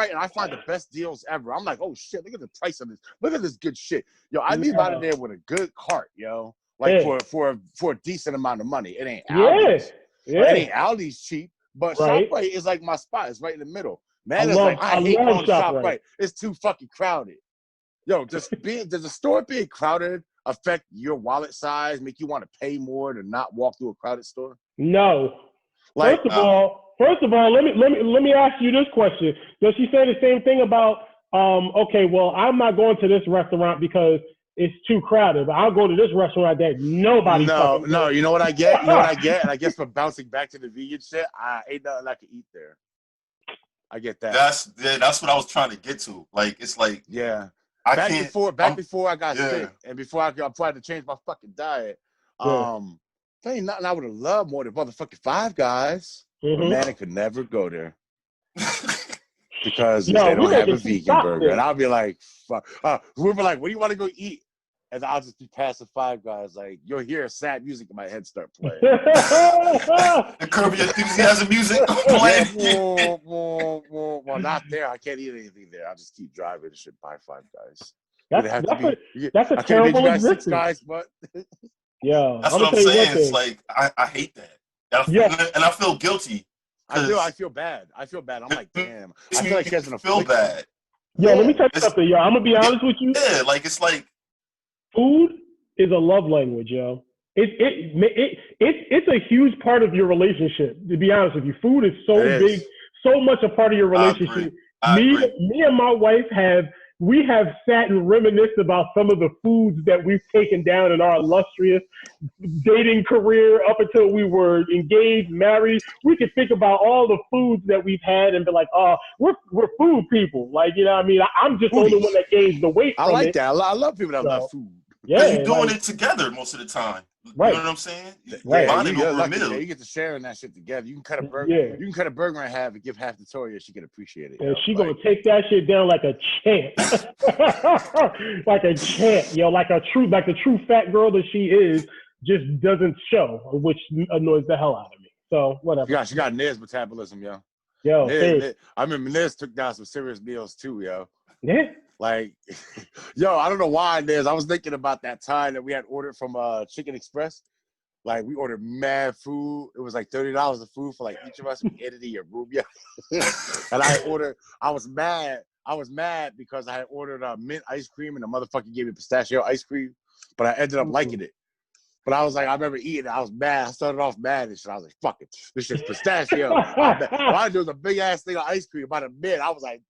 and I find the best deals ever. I'm like, oh shit, look at the price of this. Look at this good shit, yo. I leave out of there with a good cart, yo. Like for a decent amount of money. It ain't Aldi's. Like, it ain't Aldi's cheap, but ShopRite is like my spot. It's right in the middle. Mana's like, I hate going to ShopRite. It's too fucking crowded. Yo, does the store being crowded affect your wallet size, make you want to pay more to not walk through a crowded store? No. Like, first of all, let me ask you this question. Does she say the same thing about okay, well, I'm not going to this restaurant because it's too crowded, but I'll go to this restaurant that nobody. No, you know what I get? You know what I get? And I guess for bouncing back to the vegan shit, I ain't nothing I can eat there. I get that. That's what I was trying to get to. Like, it's like, before I got sick and before I tried to change my fucking diet, there ain't nothing I would have loved more than motherfucking Five Guys. But man, it could never go there. Because they don't have a vegan burger. And I'll be like, fuck. We'll be like, what do you want to go eat? And I'll just be passing Five Guys. Like, you'll hear sad music in my head start playing. The Curb Your Enthusiasm music playing. Well, not there. I can't eat anything there. I'll just keep driving and shit by Five Guys. That's a terrible existence. 6 guys, but yeah, that's what I'm saying. It's like, I hate that. And I feel guilty. I feel bad. I'm like, damn. I feel like he has an affliction. Bad. Yo, let me tell you something, yo. I'm gonna be honest with you. Yeah, like, it's like, food is a love language, yo. It's a huge part of your relationship. To be honest with you, food is so big, so much a part of your relationship. Me and my wife have sat and reminisced about some of the foods that we've taken down in our illustrious dating career up until we were engaged, married. We could think about all the foods that we've had and be like, oh, we're food people. Like, you know what I mean? I'm just the only one that gains the weight from it. I like that. I love people that love food. Yeah, you're doing it together most of the time. Right. You know what I'm saying? Right. You get to share in that shit together. You can cut a burger. Yeah. You can cut a burger in half and give half to Toria. She can appreciate it. And she gonna take that shit down like a champ, like a champ, yo, like the true fat girl that she is. Just doesn't show, which annoys the hell out of me. So whatever. She got Niz metabolism, yo. Yo, I remember Niz took down some serious meals too, yo. Yeah. Like, yo, I don't know why, Niz. I was thinking about that time that we had ordered from Chicken Express. Like, we ordered mad food. It was like $30 of food for like each of us. We ate it in your room, yeah. And I was mad because I had ordered mint ice cream and the motherfucker gave me pistachio ice cream, but I ended up liking it. But I was like, I remember eating it. I was mad. I started off mad and shit. I was like, fuck it. This shit's pistachio. Why there was a big ass thing of ice cream about a mint? I was like,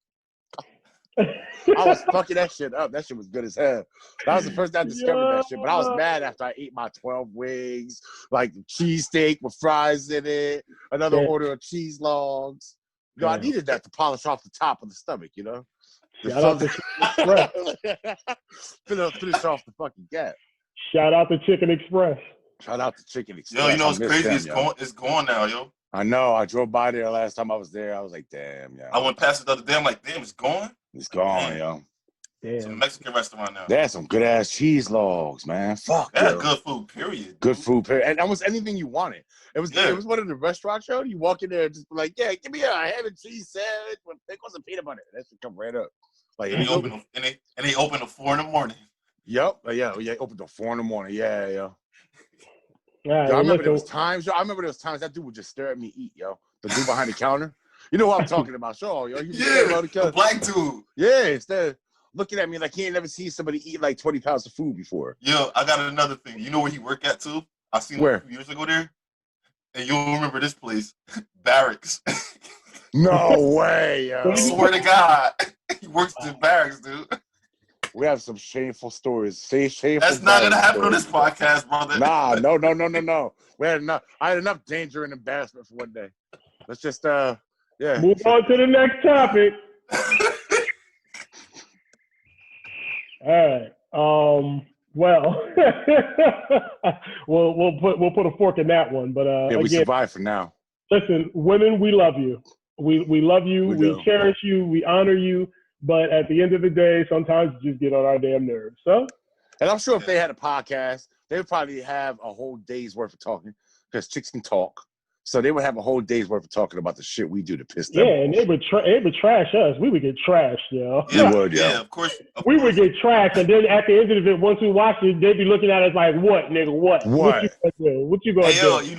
I was fucking that shit up. That shit was good as hell. That was the first time I discovered that shit. But I was mad after I ate my 12 wings, like cheesesteak with fries in it, another order of cheese logs. Yo, I needed that to polish off the top of the stomach, you know? Finish off the fucking gap. Shout out to Chicken Express. Shout out to Chicken Express. Yo, you know it's crazy. It's gone now, yo. I know. I drove by there last time I was there. I was like, damn, yo. I went past it the other day. I'm like, damn, it's gone? It's gone, yo. Damn. It's a Mexican restaurant now. They had some good ass cheese logs, man. Fuck. They had good food, period. Good food, period. And almost anything you wanted. It was one of the restaurants, show. You walk in there and just be like, yeah, give me a ham and cheese sandwich with pickles and peanut butter. That should come right up. Like, and they open at 4 in the morning. Yep. Yeah. Opened till 4 a.m. Yeah. All right, I remember listen. there was times. I remember there was times that dude would just stare at me eat. Yo, the dude behind the counter. You know what I'm talking about? Sure. Yo, he was Yeah, behind the counter. the black dude. Yeah, instead of looking at me like he ain't never seen somebody eat like 20 pounds of food before. Yo, I got another thing. You know where he worked at too? I seen him Where? a few years ago there. And you'll remember this place, Barracks. No way, yo. I swear to God, he works in Barracks, dude. We have some shameful stories. Shameful. That's not gonna happen on stories. this podcast, brother. Nah, no. We had enough. I had enough danger and embarrassment for one day. Let's just yeah. Move on to the next topic. All right. Well, we'll put a fork in that one. But Yeah, we again, survived for now. listen, women, we love you. We love you. We We do. cherish you. We honor you. But at the end of the day, sometimes you just get on our damn nerves. So, And I'm sure if they had a podcast, they would probably have a whole day's worth of talking because chicks can talk. So they would have a whole day's worth of talking about the shit we do to piss them yeah, off. and they would trash us. We would get trashed, yo. You would, yo. Yeah, of course. We would get trashed, and then at the end of it, once we watch it, they'd be looking at us like, "What, nigga? What? What you gonna do? What you gonna Hey, do?" yo, you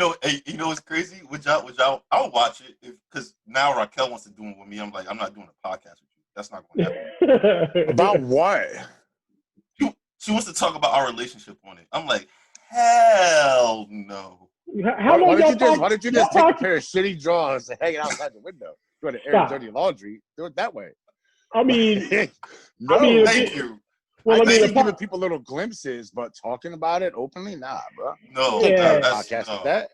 know what's crazy? Would y'all? I'll watch it because now Raquel wants to do it with me. I'm like, I'm not doing a podcast with you. That's not going to happen. About what? She wants to talk about our relationship on it. I'm like, hell no. Why don't you just take a pair of shitty drawers and hang it outside the window? You want to air dirty laundry? Do it that way. I mean, no. Thank you. Well, I think giving people little glimpses, but talking about it openly, nah, bro. No, Yeah. Podcast with that.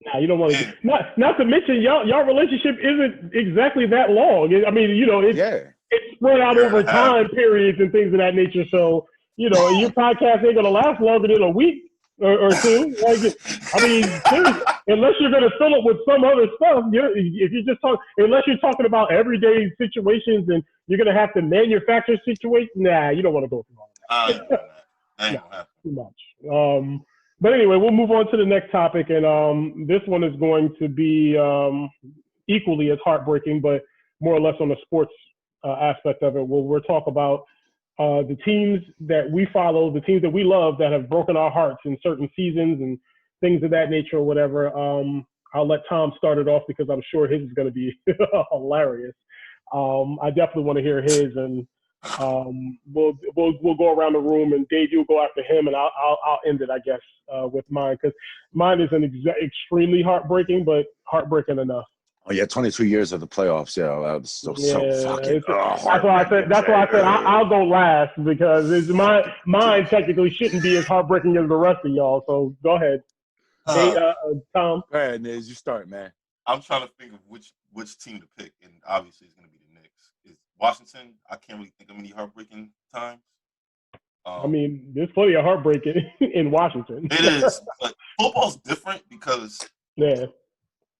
Nah, you don't want to. Not to mention, y'all relationship isn't exactly that long. I mean, it's spread out over time periods and things of that nature. So, your podcast ain't gonna last longer than a week or two. Like, I mean, seriously, unless you're gonna fill it with some other stuff. Unless you're talking about everyday situations and you're gonna have to manufacture situations. Nah, you don't want to go through all that. I ain't gonna happen. Too much. But anyway, we'll move on to the next topic, and this one is going to be equally as heartbreaking, but more or less on the sports aspect of it. We'll talk about the teams that we follow, the teams that we love that have broken our hearts in certain seasons and things of that nature or whatever. I'll let Tom start it off because I'm sure his is going to be hilarious. I definitely want to hear his, and we'll go around the room, and Dave, you'll go after him, and I'll end it, I guess, with mine, because mine isn't extremely heartbreaking, but heartbreaking enough. Oh yeah, 22 years of the playoffs. Yeah, that was so fucking. That's why I said I'll go last, because mine technically shouldn't be as heartbreaking as the rest of y'all. So go ahead, Tom. Go ahead, Niz. You start, man. I'm trying to think of which team to pick, and obviously it's going to be the Knicks. Is Washington? I can't really think of any heartbreaking times. I mean, there's plenty of heartbreak in Washington. It is, but football's different because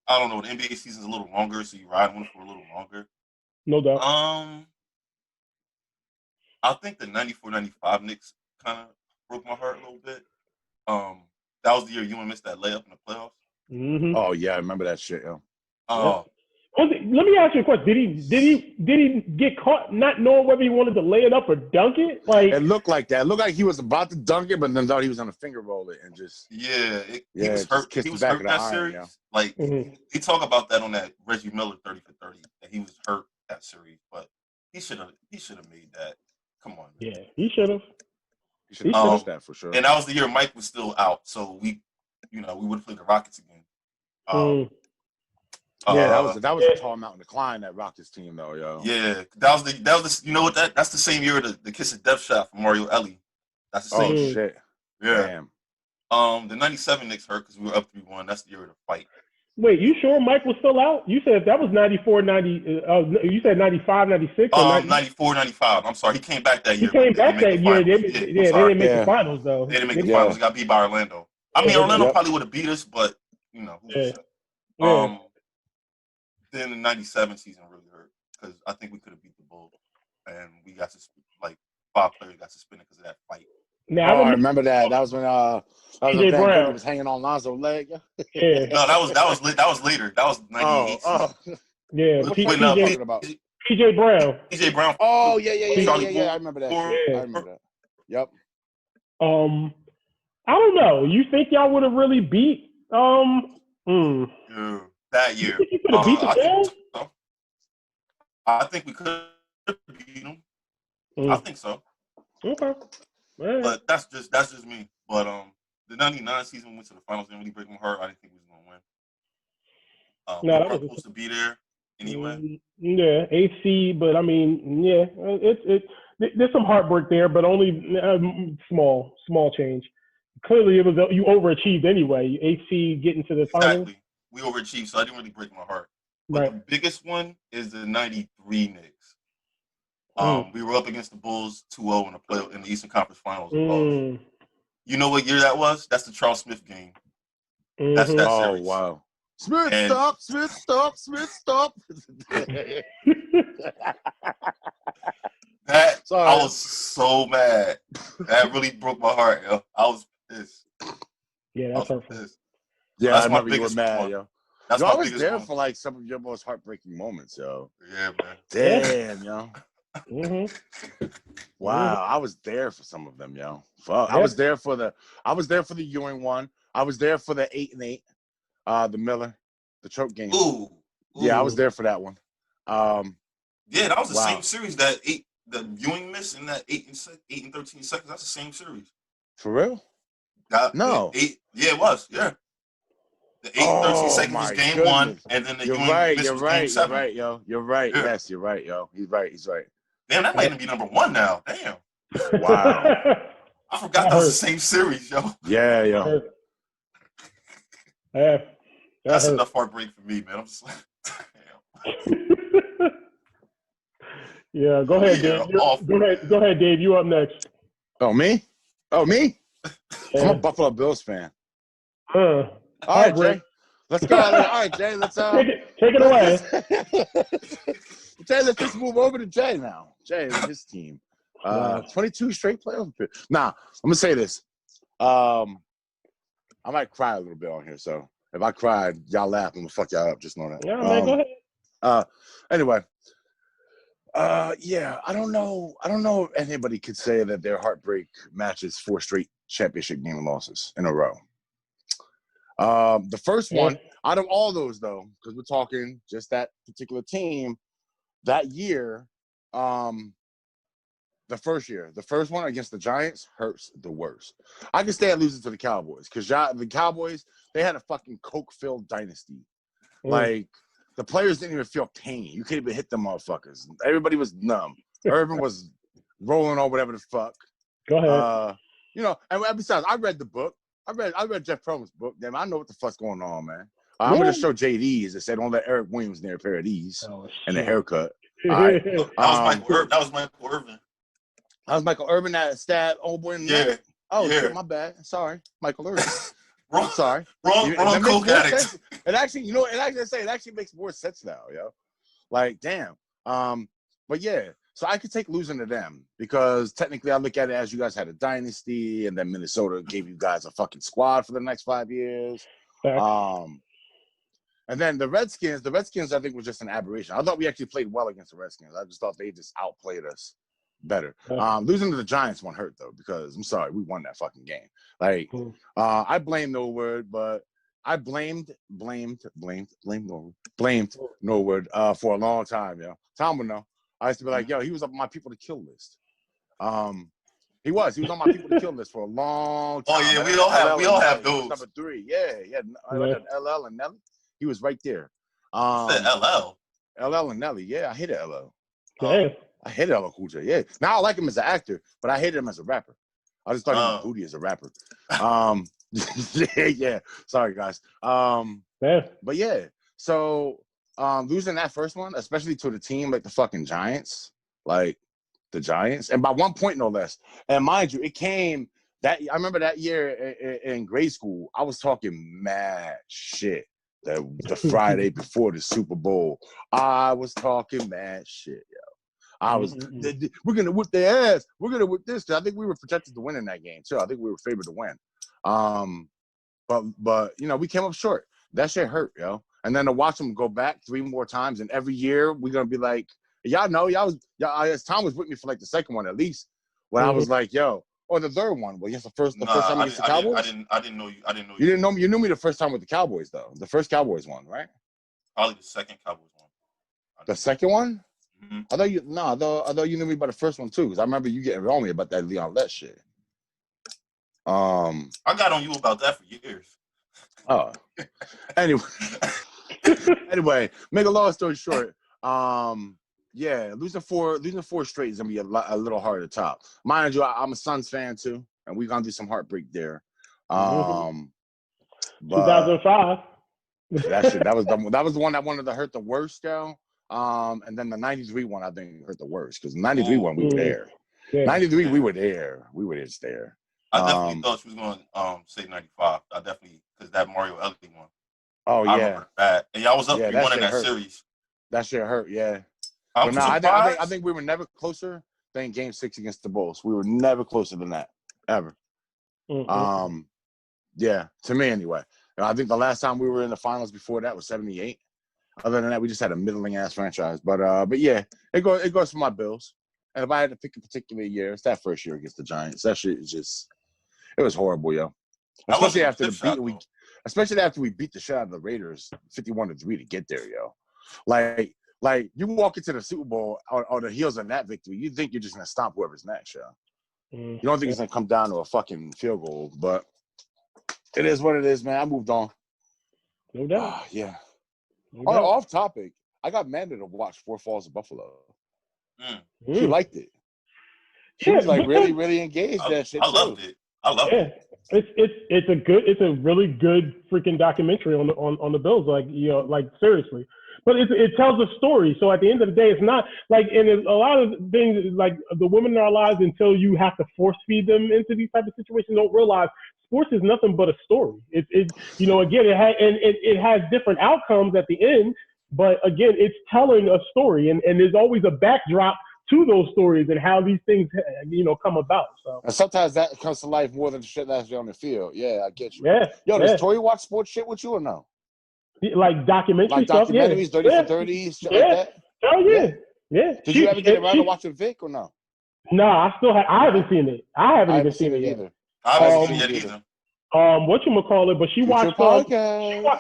I don't know, the NBA season's a little longer, so you ride one for a little longer. No doubt. I think the 94-95 Knicks kind of broke my heart a little bit. That was the year Ewing missed that layup in the playoffs. Mm-hmm. Oh yeah, I remember that shit. Yo. Let me ask you a question. Did he get caught not knowing whether he wanted to lay it up or dunk it? Like, it looked like that. It looked like he was about to dunk it, but then thought he was gonna finger roll it and just he was hurt. He was hurt in that series. Yeah. Like he talk about that on that Reggie Miller 30 for 30 that he was hurt that series, but he should have made that. Come on, man. Yeah, he should have. He should have finished that for sure. And that was the year Mike was still out, so we would have played the Rockets again. That was a tall mountain to climb, that Rockets team though, yo. Yeah, that was the you know what that's the same year the kiss of death shot from Mario Ellie. That's the same. Oh shit. Yeah. Damn. The 97 Knicks hurt because we were up 3-1. That's the year of the fight. Wait, you sure Mike was still out? You said that was 94, 90. You said 95, 96? 94, 95. I'm sorry, he came back that year. He came back that year. They didn't make the finals though. They didn't make the finals. Got beat by Orlando. I mean, Orlando probably would have beat us, but Then the 97 season really hurt because I think we could have beat the Bulls, and we got 5 players got suspended because of that fight. Now, I remember that. That was when P.J. Brown was hanging on Lonzo's leg. Yeah. No, that was later. That was 98. Yeah, P.J. Brown. P.J. Brown. Oh yeah. I remember that. I remember that. Yep. I don't know. You think y'all would have really beat Yeah, that You year. think you could have beat the I think Bulls? so. I think we could have beat them. I think so. Okay. All right. But that's just me. But the 99 season we went to the finals, didn't really break my heart. I didn't think we was gonna win. We No, were that probably was supposed to be there anyway. yeah, AC, but I mean, yeah, there's some heartbreak there, but only small change. Clearly, it was you overachieved anyway. AC getting to the finals, Exactly. We overachieved, so I didn't really break my heart. But right? the biggest one is the 93 Knicks. Mm. We were up against the Bulls 2-0 in the Eastern Conference Finals and lost. Mm. You know what year that was? That's the Charles Smith game. That's Mm-hmm. that Oh, series. wow. Smith, And- stop. Smith, stop. Smith, stop. Sorry. I was so mad. That really broke my heart, yo. I was pissed. Yeah, that's hurtful. Pissed. Yeah, That's I my remember you were biggest mad, one. yo. That's Yo, my I was biggest there one. for like some of your most heartbreaking moments, yo. Yeah, man. Damn, yo. Mm-hmm. Wow, I was there for some of them, yo. Fuck. Yeah. I was there for the Ewing one. I was there for the 8-8, the Miller, the choke game. Ooh. Yeah, I was there for that one. Yeah, that was the Wow. same series that the Ewing missed in that 8 and 13 seconds. That's the same series. For real? No. It was. Yeah. The 8 and 13 seconds was game one, and then the You're Ewing right. miss You're was right. game 7. You're right, yo. You're right. Yeah. Yes, you're right, yo. He's right. He's right. Damn, that might even be number 1 now. Damn. Wow. I forgot that was the same series, yo. Yeah, yo. Yeah. That's enough heartbreak for me, man. I'm just like, damn. Yeah, go ahead, Dave. Go ahead, Dave. You up next. Oh, me? Oh, me? Yeah. I'm a Buffalo Bills fan. All All right, Jay. Let's go. All right, Jay. Let's take it away. Jay, let's just move over to Jay now. Jay and his team. 22 straight playoff. Nah, I'm gonna say this. I might cry a little bit on here, so if I cried, y'all laugh, I'm gonna fuck y'all up. Just know that. Yeah, man, go ahead. Anyway. Yeah, I don't know if anybody could say that their heartbreak matches 4 straight championship game losses in a row. The first one out of all those, though, because we're talking just that particular team, that year, the first one against the Giants hurts the worst. I can stand losing to the Cowboys because the Cowboys, they had a fucking coke-filled dynasty. Like, the players didn't even feel pain. You couldn't even hit them motherfuckers. Everybody was numb. Irvin was rolling on whatever the fuck. Go ahead. And besides, I read the book. I read Jeff Pearlman's book. Damn, I know what the fuck's going on, man. I'm gonna show JD's that said don't let Eric Williams near a pair of these and a haircut. All right. That was Michael Irvin. That was Michael Irvin that stabbed old boy in the neck. Oh, shit, my bad. Sorry, Michael Irvin. I'm sorry. Wrong coke addict. It actually makes more sense now, yo. Like, damn. But yeah, so I could take losing to them because technically I look at it as you guys had a dynasty and then Minnesota gave you guys a fucking squad for the next 5 years. And then the Redskins I think was just an aberration. I thought we actually played well against the Redskins. I just thought they just outplayed us better. Losing to the Giants won't hurt though because I'm sorry, we won that fucking game. Like, I blame Norwood, but I blamed Norwood for a long time, yo. Tom would know. I used to be like, yo, he was on my people to kill list. He was on my people to kill list for a long time. Oh yeah, we all have those. Number 3, yeah. I had LL and Nelly. He was right there. Said LL. LL and Nelly, yeah, I hated LL. Yeah. I hated LL Cool J, yeah. Now I like him as an actor, but I hated him as a rapper. I just thought he was booty as a rapper. Yeah. Sorry, guys. But yeah, so losing that first one, especially to the team like the fucking Giants, and by 1 point no less. And mind you, it came that I remember that year in grade school, I was talking mad shit. The Friday before the Super Bowl, I was talking mad shit, yo. I was, we're gonna whip their ass. We're gonna whip this. I think we were projected to win in that game too. I think we were favored to win. But we came up short. That shit hurt, yo. And then to watch them go back 3 more times, and every year we're gonna be like, y'all know, as Tom was with me for like the second one at least. When I was like, yo, or the third one? Well, yes, the first Nah, time against the Cowboys. I didn't know you. I didn't know You didn't know me. You knew me the first time with the Cowboys, though. The first Cowboys one, right? Probably the second Cowboys one. The second one? Mm-hmm. I thought you knew me by the first one too, because I remember you getting on me about that Leon Lett shit. I got on you about that for years. Oh. Anyway, make a long story short, yeah, losing four straight is gonna be a little hard to top. Mind you, I'm a Suns fan too, and we're gonna do some heartbreak there. But 2005. that was the one that wanted to hurt the worst, though. And then the 93 one I think hurt the worst, because the 93 one we were there. Yeah. 93 we were there. We were just there. I definitely thought she was going to say 95. I definitely, because that Mario Ellie one. Oh, I yeah. remember that. And y'all was up 3-1 in that hurt. series. That shit hurt, yeah. I'm but I think we were never closer than Game 6 against the Bulls. We were never closer than that, ever. Mm-hmm. Yeah, to me anyway. I think the last time we were in the finals before that was 78. Other than that, we just had a middling-ass franchise. But yeah, it goes for my Bills. And if I had to pick a particular year, it's that first year against the Giants. That shit is just – it was horrible, yo. Especially after we beat the shit out of the Raiders 51-3 to get there, yo. Like you walk into the Super Bowl on the heels of that victory, you think you're just going to stop whoever's next, yo. You don't think it's going to come down to a fucking field goal, but it is what it is, man. I moved on. No doubt. Yeah. No doubt. Off topic, I got Amanda to watch Four Falls of Buffalo. She liked it. She was like really, really engaged. I loved it. It's a really good freaking documentary on the Bills. Like, you know, like seriously. But it tells a story. So at the end of the day, it's not like, and a lot of things like the women in our lives, until you have to force feed them into these type of situations, don't realize sports is nothing but a story. It you know, again, it has different outcomes at the end, but again, it's telling a story, and there's always a backdrop to those stories and how these things, you know, come about. So and sometimes that comes to life more than the shit that's on the field. Yeah, I get you. Yeah. Yo, does Tori watch sports shit with you or no? Like documentary stuff, documentaries, 30 for 30s, shit like that. Oh yeah, yeah. Did you ever get around to watching Vic or no? No, I haven't seen it. I haven't even seen it either. I haven't seen it yet either. Whatchamacallit, but she watched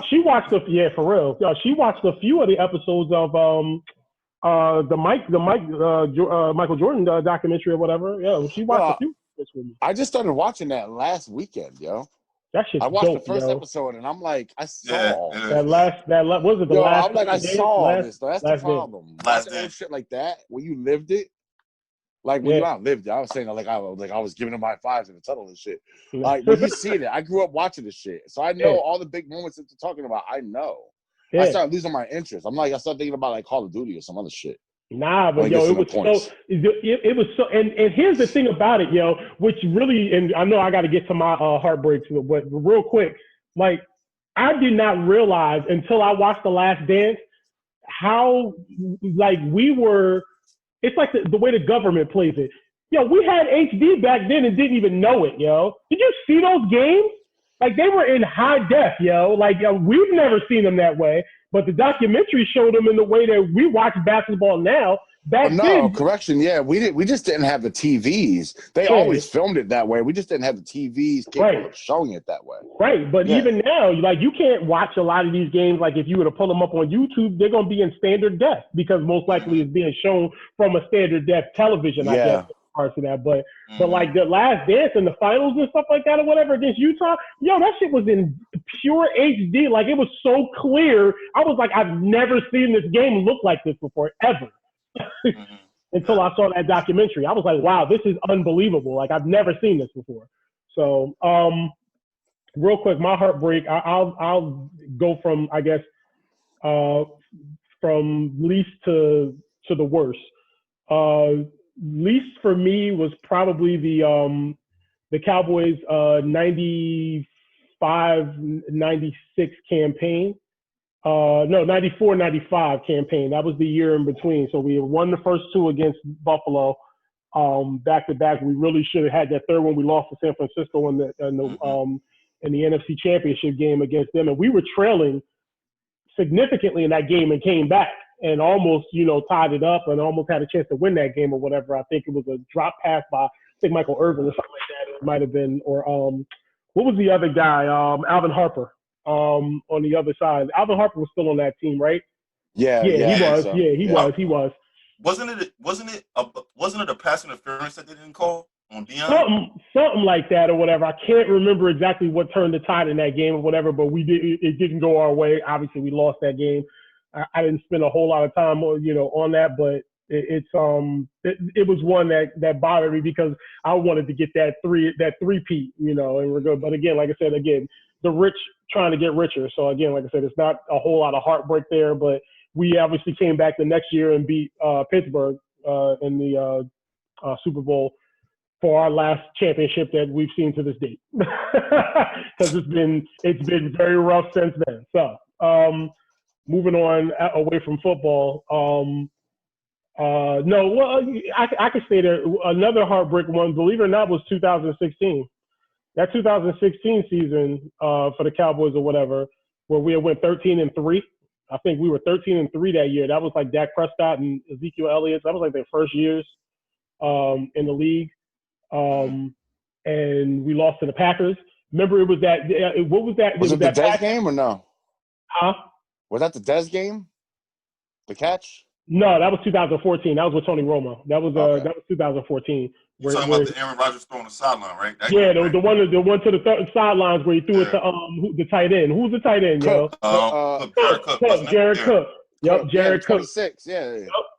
she watched for real. She watched a few of the episodes of Michael Jordan documentary or whatever. Yeah, she watched a few with me. I just started watching that last weekend, yo. That shit's I watched dope, the first episode and I'm like, I saw that last was it the last? I'm like, I saw this though. That's the problem. Last day. Shit like that when you lived it. Like when you outlived it, I was saying that I was giving them high fives in the tunnel and shit. Like when you see it, I grew up watching this shit, so I know all the big moments that they're talking about. I know. I started losing my interest. I'm like, I started thinking about like Call of Duty or some other shit. Nah, but yo, it was so. And here's the thing about it, yo, which really, and I know I got to get to my heartbreaks, but real quick, like I did not realize until I watched The Last Dance how like we were. It's like the way the government plays it. Yo, we had HD back then and didn't even know it, yo. Did you see those games? Like they were in high def, yo. Like we've never seen them that way. But the documentary showed them in the way that we watch basketball now. Correction. Yeah, we just didn't have the TVs. They always filmed it that way. We just didn't have the TVs capable of showing it that way. Right, but even now, like you can't watch a lot of these games. Like if you were to pull them up on YouTube, they're gonna be in standard def because most likely it's being shown from a standard def television. I guess parts of that, but like the Last Dance and the finals and stuff like that or whatever against Utah, yo, that shit was in pure HD. Like it was so clear. I was like, I've never seen this game look like this before ever. Until I saw that documentary, I was like, wow, this is unbelievable. Like I've never seen this before. So, real quick, my heartbreak. I'll go from from least to the worst. Least for me was probably the Cowboys 95-96 campaign. 94-95 campaign. That was the year in between. So we won the first two against Buffalo, back to back. We really should have had that third one. We lost to San Francisco in the NFC Championship game against them, and we were trailing significantly in that game and came back and almost, tied it up and almost had a chance to win that game or whatever. I think it was a drop pass by Michael Irvin or something like that. might have been, or what was the other guy? Alvin Harper. On the other side, Alvin Harper was still on that team, right? Yeah, he was. So. Yeah, he was. Wasn't it a pass interference that they didn't call on Deion? Something like that or whatever. I can't remember exactly what turned the tide in that game or whatever, but it didn't go our way. Obviously, we lost that game. I didn't spend a whole lot of time on that, but it was one that bothered me because I wanted to get that three-peat, and we're good. But again, like I said, the rich trying to get richer. So again, like I said, it's not a whole lot of heartbreak there, but we obviously came back the next year and beat Pittsburgh in the Super Bowl for our last championship that we've seen to this date, because it's been very rough since then. So moving on away from football. I could say that another heartbreak one, believe it or not, was 2016. That 2016 season for the Cowboys or whatever, where we went 13-3. I think we were 13-3 that year. That was like Dak Prescott and Ezekiel Elliott. That was like their first years in the league. And we lost to the Packers. Remember, it was that. What was that? Was it the that Dez game or no? Huh? Was that the Dez game? The catch? No, that was 2014. That was with Tony Romo. That was 2014. You're talking about the Aaron Rodgers throwing the sideline, right? The one to the sidelines where he threw it to the tight end. Who's the tight end, Cook. Jared Cook. Yep, Jared Cook. 26. Yeah.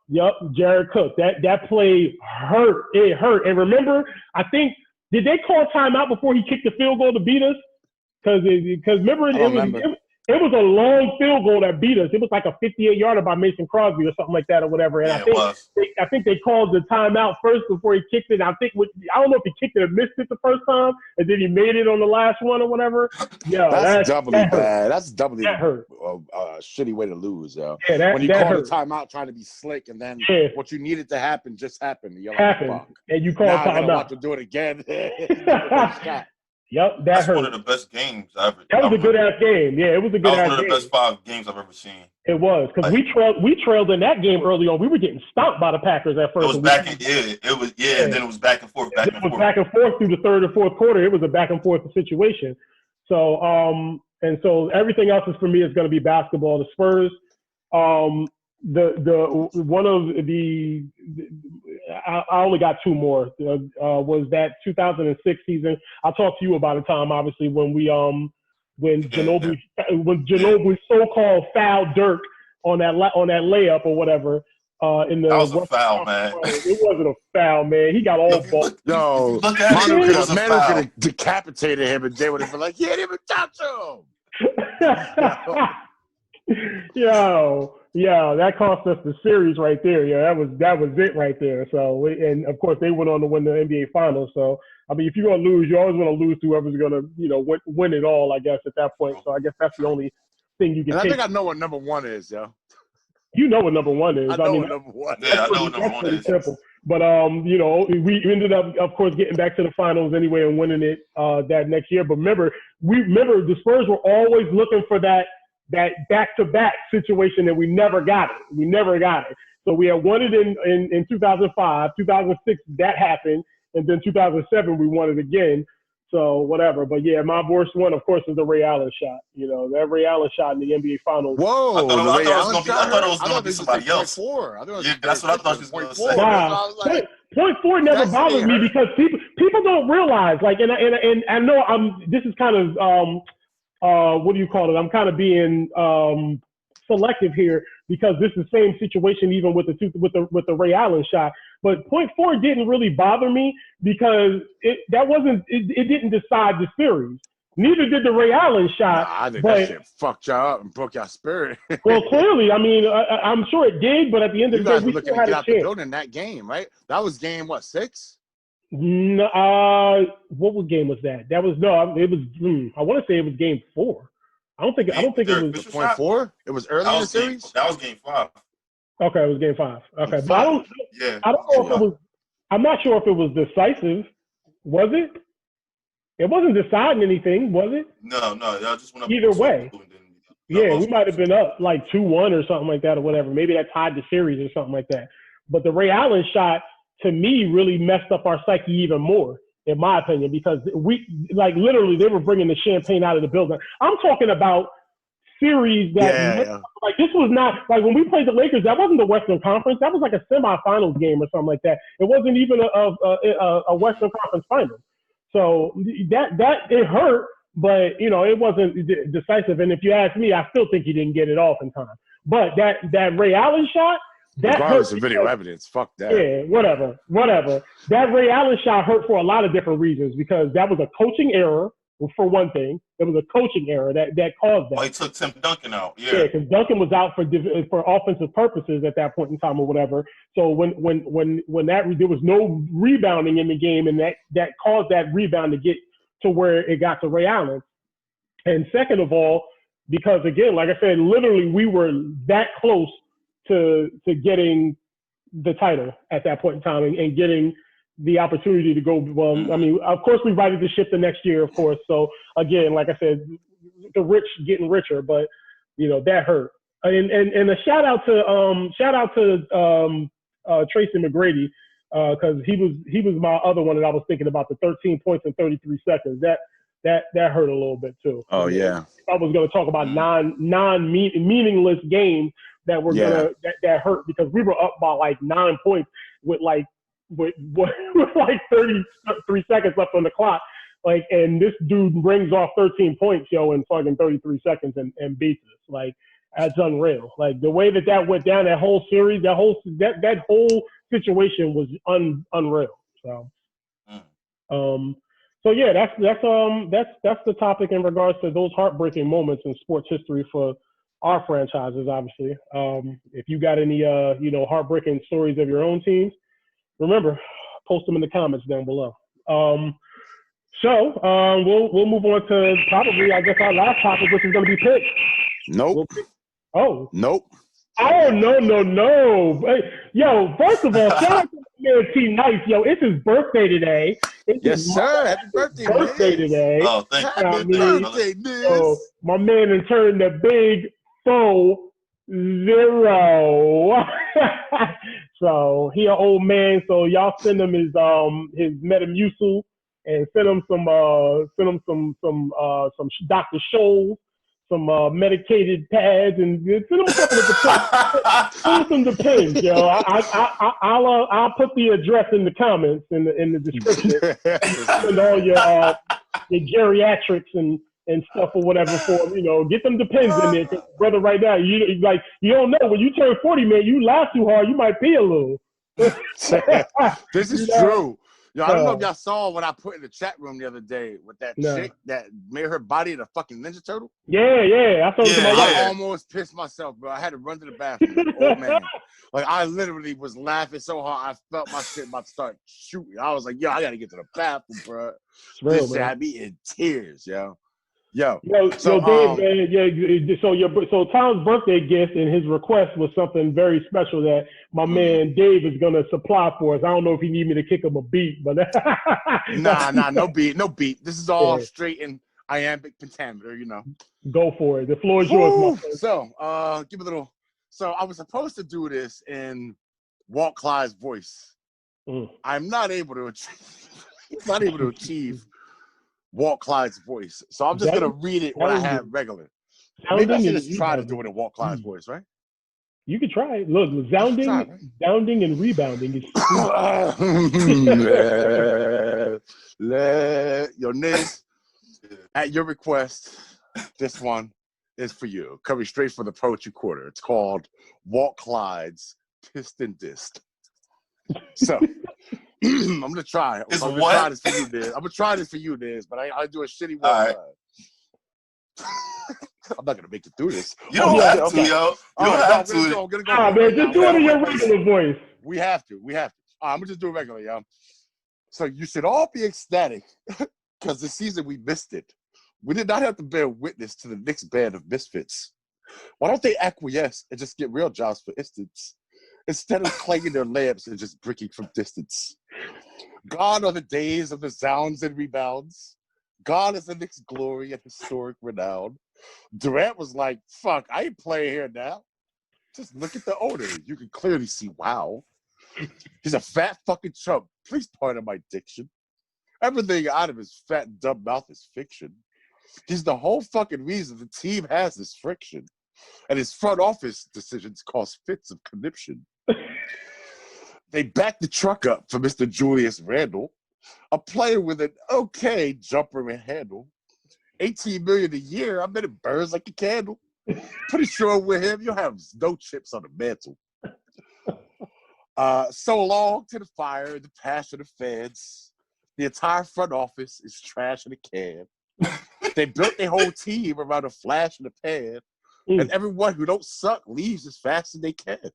Yep, Jared Cook. That play hurt. It hurt. And remember, I think, did they call timeout before he kicked the field goal to beat us? Because remember, it was a long field goal that beat us. It was like a 58-yarder by Mason Crosby or something like that or whatever. And I think they called the timeout first before he kicked it. I don't know if he kicked it or missed it the first time, and then he made it on the last one or whatever. Yeah, that's doubly bad. That's doubly a shitty way to lose, yo. Yeah, when you call the timeout trying to be slick, and then what you needed to happen just happened. And you call timeout. Now watch him do it again. Yep, that's hurt. One of the best games I ever. That was a good ass game. Yeah, it was a good ass game. That was one of the best 5 games I've ever seen. It was, because we trailed in that game early on. We were getting stomped by the Packers at first. It was back and then it was back and forth, back and forth through the third or fourth quarter. It was a back and forth situation. So and so everything else is for me is going to be basketball. The Spurs, I only got 2 more. Was that 2006 season? I'll talk to you about a time, obviously, when Ginobili so-called fouled Dirk on that layup or whatever. That was a foul, man. It wasn't a foul, man. He got all ball. No, Manu could have decapitated him, and they would have been like, "He didn't even touch him." Yo, that cost us the series right there. Yeah, that was it right there. So, and of course, they went on to win the NBA Finals. So, I mean, if you're gonna lose, you always want to lose to whoever's gonna, win it all. I guess at that point. So, I guess that's the only thing you can. And take. I think I know what number 1 is, yo. You know what number 1 is. I know what number 1 is. Yeah, I know what number 1 is. Simple. But we ended up, of course, getting back to the finals anyway and winning it that next year. But remember the Spurs were always looking for that back-to-back situation that we never got it. So we had won it in 2005, 2006, that happened, and then 2007 we won it again. So whatever. But yeah, my worst one, of course, is the Ray Allen shot. That Ray Allen shot in the NBA Finals. Whoa! I thought it was going to be somebody else. That's what I thought she was going to say. Wow. Point 4 never bothered me because people don't realize, like, and I know this is kind of what do you call it? I'm kind of being selective here because this is the same situation even with the Ray Allen shot. But point 4 didn't really bother me because it didn't decide the series. Neither did the Ray Allen shot. I think that shit fucked y'all up and broke y'all spirit. Well, clearly, I mean, I'm sure it did, but at the end of the day, we still had a chance. You guys were looking to get out the building that game, right? That was game, 6? No, what game was that? It was. I want to say it was game 4. I don't think it was point 4. It was early in the series. That was game 5. Okay, it was game 5. Okay, but I don't know if it was. I'm not sure if it was decisive. Was it? It wasn't deciding anything, was it? No. Y'all just went up. Either way. Yeah, we might have been up like 2-1 or something like that or whatever. Maybe that tied the series or something like that. But the Ray Allen shot, to me, really messed up our psyche even more in my opinion, because literally they were bringing the champagne out of the building. I'm talking about series that like this was not like when we played the Lakers. That wasn't the Western Conference. That was like a semifinals game or something like that. It wasn't even a Western Conference final. So that it hurt, but it wasn't decisive. And if you ask me, I still think he didn't get it off in time. But that Ray Allen shot, that regardless hurt of video evidence, fuck that. Yeah, whatever. That Ray Allen shot hurt for a lot of different reasons because that was a coaching error. For one thing, it was a coaching error that caused that. Oh, he took Tim Duncan out. Yeah, because Duncan was out for offensive purposes at that point in time or whatever. So when there was no rebounding in the game, and that caused that rebound to get to where it got to Ray Allen. And second of all, because again, like I said, literally we were that close to getting the title at that point in time and getting the opportunity to go. Well, I mean, of course, we righted the ship the next year, of course. So again, like I said, the rich getting richer, but that hurt. And a shout out to Tracy McGrady because he was my other one that I was thinking about, the 13 points in 33 seconds. That hurt a little bit too. Oh yeah. I was going to talk about meaningless games that were that hurt because we were up by like 9 points with like 33 seconds left on the clock. Like, and this dude rings off 13 points, in fucking 33 seconds and beats us. Like, that's unreal. Like the way that went down, that whole series, that whole situation was unreal. So, so yeah, that's the topic in regards to those heartbreaking moments in sports history for our franchises. Obviously, if you got any heartbreaking stories of your own teams, remember, post them in the comments down below. So we'll move on to probably, I guess, our last topic, which is going to be picks. Nope. Nope. Oh, no. Hey, first of all, shout out to my man T Nice. It's his birthday today. Yes, sir. Happy birthday today. Oh, thank you. Happy birthday, Niz. So my man has turned the big 4-0. So he an old man. So y'all send him his Metamucil and send him some Dr. Scholl's, some medicated pads, and send him a couple of the Depends, I'll put the address in the comments in the description. Send all your geriatrics and stuff or whatever for get them Depends in there, 'cause brother. Right now, you don't know when you turn 40, man. You laugh too hard, you might pee a little. This is true. I don't know if y'all saw what I put in the chat room the other day with that chick that made her body the fucking Ninja Turtle. Yeah. I saw it. I almost pissed myself, bro. I had to run to the bathroom. Oh man, like I literally was laughing so hard I felt my shit about to start shooting. I was like, I gotta get to the bathroom, bro. This shit had me in tears, Dave, man. So Tom's birthday gift and his request was something very special that my man Dave is gonna supply for us. I don't know if he need me to kick him a beat, but nah, no beat. This is all straight in iambic pentameter, Go for it. The floor is yours. So, give a little. So I was supposed to do this in Walt Clyde's voice. I'm not able to achieve Walt Clyde's voice. So I'm just going to read it when I have regular. Maybe I should just try to do it in Walt Clyde's voice, right? You could try it. Look, sounding and rebounding is Niz, at your request, this one is for you. Coming straight from the Poetry Quarter. It's called Walt Clyde's Piston Dist. So I'm gonna try. I'm gonna try this for you, Niz. But I do a shitty one. Right. I'm not gonna make it through this. You don't have to, yo. You don't have to. Man, just do it in your regular voice. We have to. I'm gonna just do it regular, yo. So you should all be ecstatic because this season we missed it. We did not have to bear witness to the Knicks band of misfits. Why don't they acquiesce and just get real jobs, for instance, instead of clanging their lamps and just bricking from distance? Gone are the days of the zounds and rebounds. Gone is the Knicks' glory and historic renown. Durant was like, fuck, I ain't playing here now. Just look at the owner. You can clearly see, wow. He's a fat fucking chump. Please pardon my diction. Everything out of his fat, dumb mouth is fiction. He's the whole fucking reason the team has this friction. And his front office decisions cause fits of conniption. They backed the truck up for Mr. Julius Randle, a player with an okay jumper and handle. $18 million a year, I bet it burns like a candle. Pretty sure with him, you'll have no chips on the mantle. So long to the fire, the passion of fans. The entire front office is trash in a can. They built their whole team around a flash in the pan. And everyone who don't suck leaves as fast as they can.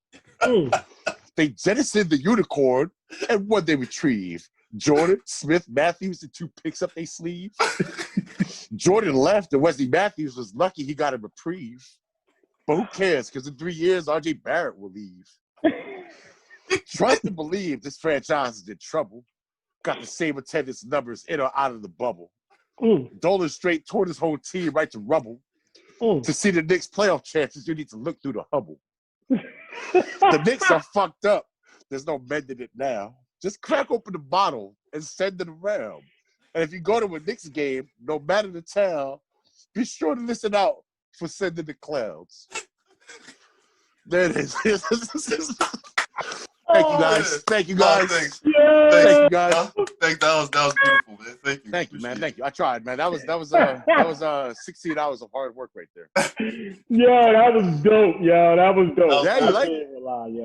They jettisoned the unicorn, and what they retrieve? Jordan, Smith, Matthews, and 2 picks up their sleeve. Jordan left, and Wesley Matthews was lucky he got a reprieve. But who cares? Because in 3 years, R.J. Barrett will leave. Trust and believe this franchise is in trouble. Got the same attendance numbers in or out of the bubble. Dolan straight toward his whole team right to rubble. To see the Knicks playoff chances, you need to look through the Hubble. The Knicks are fucked up. There's no mending it now. Just crack open the bottle and send it around. And if you go to a Knicks game, no matter the town, be sure to listen out for Sending the Clouds. There it is. Thank you guys. Thank you guys. Thanks. Thank you guys. Thanks. That was beautiful, man. Thank you. Thank you, man. Thank you. I tried, man. That was 16 hours of hard work right there. Yeah, that was dope. Yeah, that was dope. Yeah, you like it?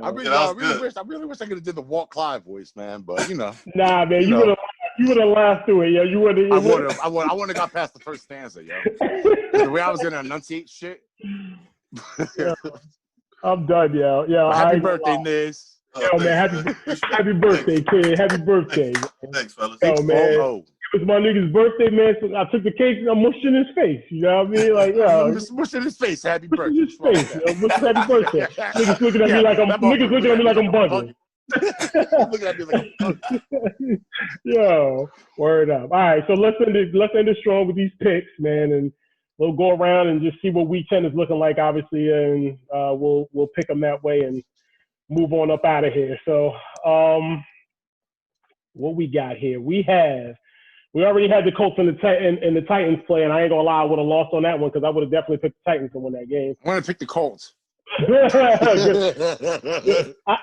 I really wish I could have did the Walt Clyde voice, man. But you know. Nah, man, you would have laughed through it. Yeah, you would have. I wouldn't have got past the first stanza, yo. The way I was gonna enunciate shit. Yeah. I'm done, yo. Yeah. Happy birthday, Niz. Yo, man, happy birthday, kid. Happy birthday. Thanks, fellas. Yo, man. It was my nigga's birthday, man. So I took the cake and I mushed in his face. You know what I mean? Like, yo. Mush in his face. Happy birthday. His face, happy birthday. Niggas looking at me like I'm bugging. Looking at me like I'm bugging. Yo, word up. All right, so let's end it strong with these picks, man, and we'll go around and just see what week 10 is looking like, obviously, and we'll pick them that way and move on up out of here. So, what we got here? We already had the Colts and the Titans play, and I ain't gonna lie, I would have lost on that one because I would have definitely picked the Titans to win that game. I want to pick the Colts. I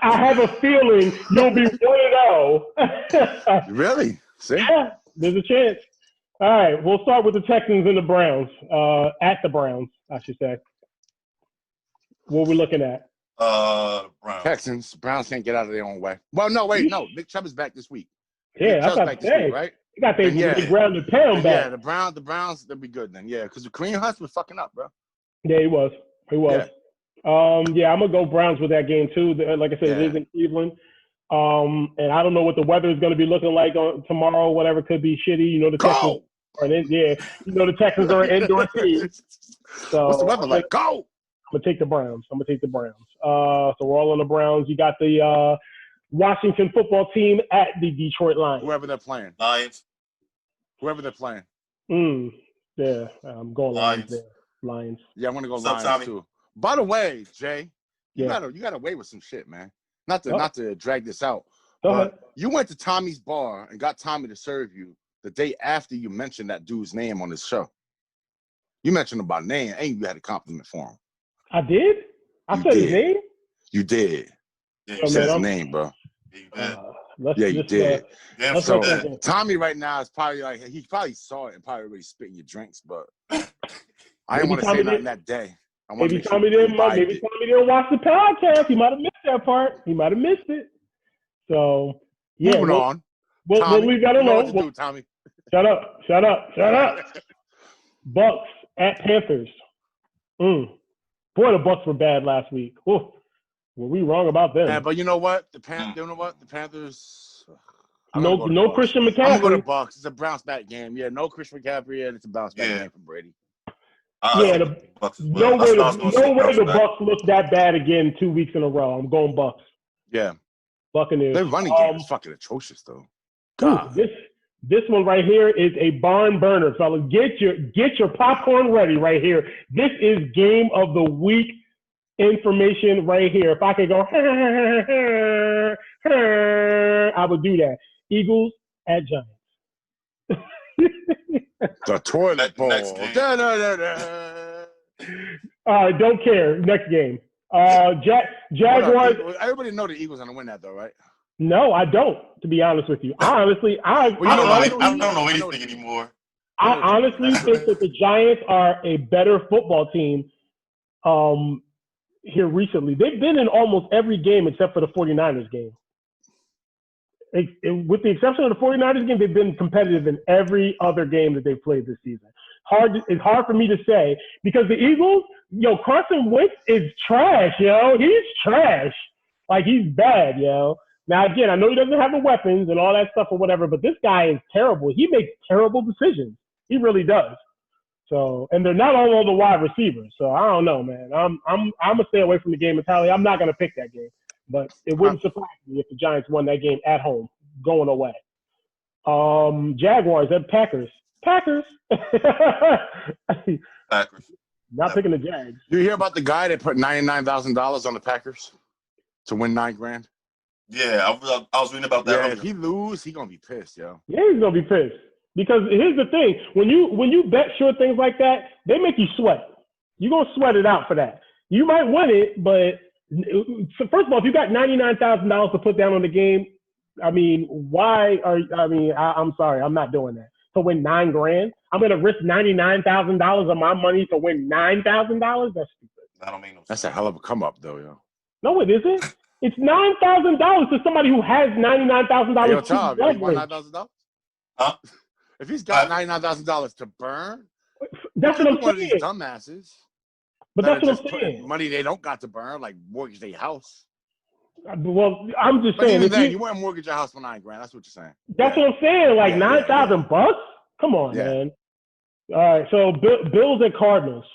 have a feeling you'll be 1-0. Really? See? Yeah, there's a chance. All right, we'll start with the Texans and the Browns. At the Browns, I should say. What are we looking at? Browns. Texans. Browns can't get out of their own way. Well, no, wait, no. Nick Chubb is back this week. Yeah, Nick that's Chubb's back this week, right? You got they grounded pound back. Yeah, the Browns, they'll be good then. Yeah, because Kareem Hunt was fucking up, bro. Yeah, he was. Yeah. I'm gonna go Browns with that game too. Like I said, it is in Cleveland. And I don't know what the weather is going to be looking like on tomorrow. Whatever, could be shitty. You know the Texans the Texans are an indoor team. So what's the weather like? Go. I'm gonna take the Browns. So we're all on the Browns. You got the Washington football team at the Detroit Lions. Whoever they're playing. Lions. Whoever they're playing. Yeah, I'm going Lions there. Lions. Yeah, I'm gonna go Lions too. By the way, Jay, you got away with some shit, man. Not to drag this out, but you went to Tommy's bar and got Tommy to serve you the day after you mentioned that dude's name on his show. You mentioned him by name, and you had a compliment for him. I did? I said his name? You did. Yeah, you said his name, bro. You did. So Tommy right now is probably like, he probably saw it and probably already spit in your drinks, but I didn't want to say nothing that day. Maybe Tommy didn't watch the podcast. He might have missed that part. He might have missed it. So, yeah. Moving on. We'll leave that alone. You know what to do, Tommy. Shut up. Bucks at Panthers. Boy, the Bucks were bad last week. Were we wrong about them? Yeah, but you know what? The Panthers. No Christian McCaffrey. I'm going to Bucks. It's a bounce back game. Yeah, no Christian McCaffrey, and it's a bounce back game for Brady. No way the Bucks look that bad again 2 weeks in a row. I'm going Bucks. Yeah. Buccaneers. Their running game is fucking atrocious, though. God. This one right here is a barn burner, fellas. Get your popcorn ready right here. This is game of the week information right here. If I could go, I would do that. Eagles at Giants. The toilet bowl. Next game. All right, don't care. Next game. Jaguars. Everybody know the Eagles gonna win that though, right? No, I don't. To be honest with you, I don't know anything anymore. I honestly think that the Giants are a better football team. Here recently, they've been in almost every game except for the 49ers game. With the exception of the 49ers game, they've been competitive in every other game that they've played this season. It's hard for me to say because the Eagles, Carson Wentz is trash, He's trash. Like, he's bad, Now, again, I know he doesn't have the weapons and all that stuff or whatever, but this guy is terrible. He makes terrible decisions. He really does. So, and they're not all the wide receivers. So, I don't know, man. I'm gonna stay away from the game entirely. I'm not gonna pick that game. But it wouldn't surprise me if the Giants won that game at home, going away. Jaguars and Packers. Packers. Not picking the Jags. You hear about the guy that put $99,000 on the Packers to win $9,000? Yeah, I was reading about that. Yeah, if he lose, he gonna be pissed, yo. Yeah, he's gonna be pissed. Because here's the thing: when you bet sure things like that, they make you sweat. You're gonna sweat it out for that. You might win it, but so first of all, if you got $99,000 to put down on the game, I'm sorry, I'm not doing that. To win $9,000, I'm gonna risk $99,000 of my money to win $9,000. That's stupid. That don't make no sense. That's a hell of a come up, though, yo. No, it isn't. It's $9,000 to somebody who has $99,000. Hey, yo, Tom, you want $9,000? Huh? If he's got $99,000 to burn, that's what I'm saying. One of these dumbasses. But that's what I'm saying. Money they don't got to burn, like mortgage their house. Well, I'm just saying. Even then, you wouldn't mortgage your house for $9,000. That's what you're saying. That's what I'm saying. Like $9,000. Come on, man. All right. So Bills and Cardinals.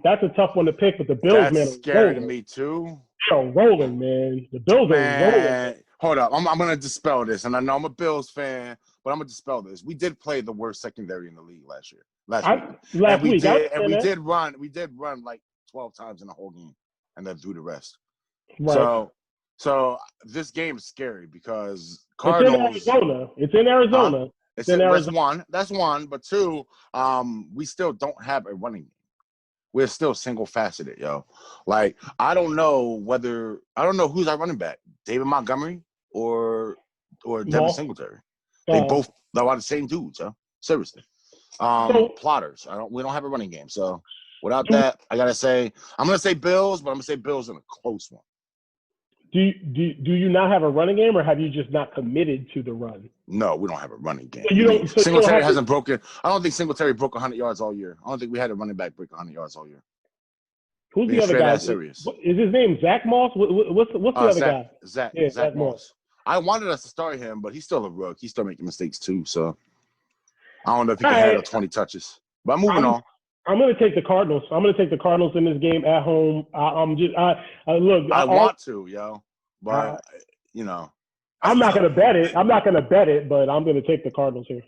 That's a tough one to pick, but the Bills, that's scary to me too. They're rolling, man. The Bills are rolling. Hold up. I'm gonna dispel this, and I know I'm a Bills fan, but I'm gonna dispel this. We did play the worst secondary in the league last week. We did run like 12 times in the whole game, and then threw the rest. Right. So this game is scary because Cardinals. It's in Arizona. It's in Arizona. That's one. But two, we still don't have a running game. We're still single faceted, yo. Like, I don't know who's our running back, David Montgomery or Devin Singletary. They both are the same dudes, yo. Seriously. Plotters. We don't have a running game. So without that, I'm gonna say Bills, but I'm gonna say Bills in a close one. Do you not have a running game, or have you just not committed to the run? No, we don't have a running game. Singletary hasn't broken. I don't think Singletary broke 100 yards all year. I don't think we had a running back break 100 yards all year. Who's the other guy? Serious. Is his name Zach Moss? What's the other guy? Zach Moss. I wanted us to start him, but he's still a rook. He's still making mistakes too. So I don't know if he can handle 20 touches. But moving on. I'm going to take the Cardinals. I'm going to take the Cardinals in this game at home. I want to, yo, but I'm not going to bet it. But I'm going to take the Cardinals here.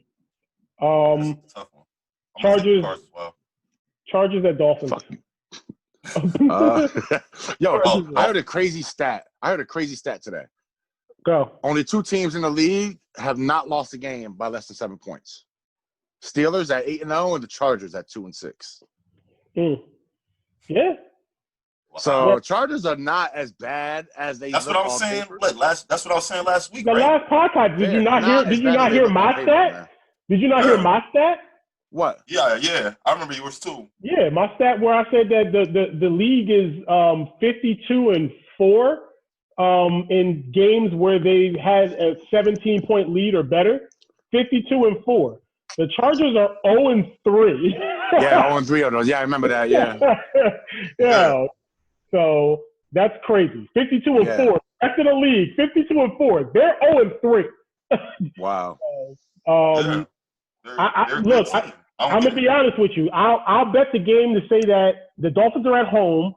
Chargers at Dolphins. I heard a crazy stat. Today. Go. Only 2 teams in the league have not lost a game by less than 7 points. Steelers at 8-0 and the Chargers at 2-6. Yeah. So Chargers are not as bad as they. That's what I was saying. That's what I was saying last week. The last podcast, did you not hear my stat? Did you not hear my stat? What? Yeah. I remember yours too. Yeah, my stat where I said that the league is 52-4 in games where they had a 17-point lead or better. 52-4. The Chargers are 0-3. Yeah, 0-3 on those. Yeah, I remember that. Yeah. Yeah. So that's crazy. 52-4. Rest of the league, 52-4. They're 0-3. Wow. I'm gonna be honest with you. I'll bet the game to say that the Dolphins are at home,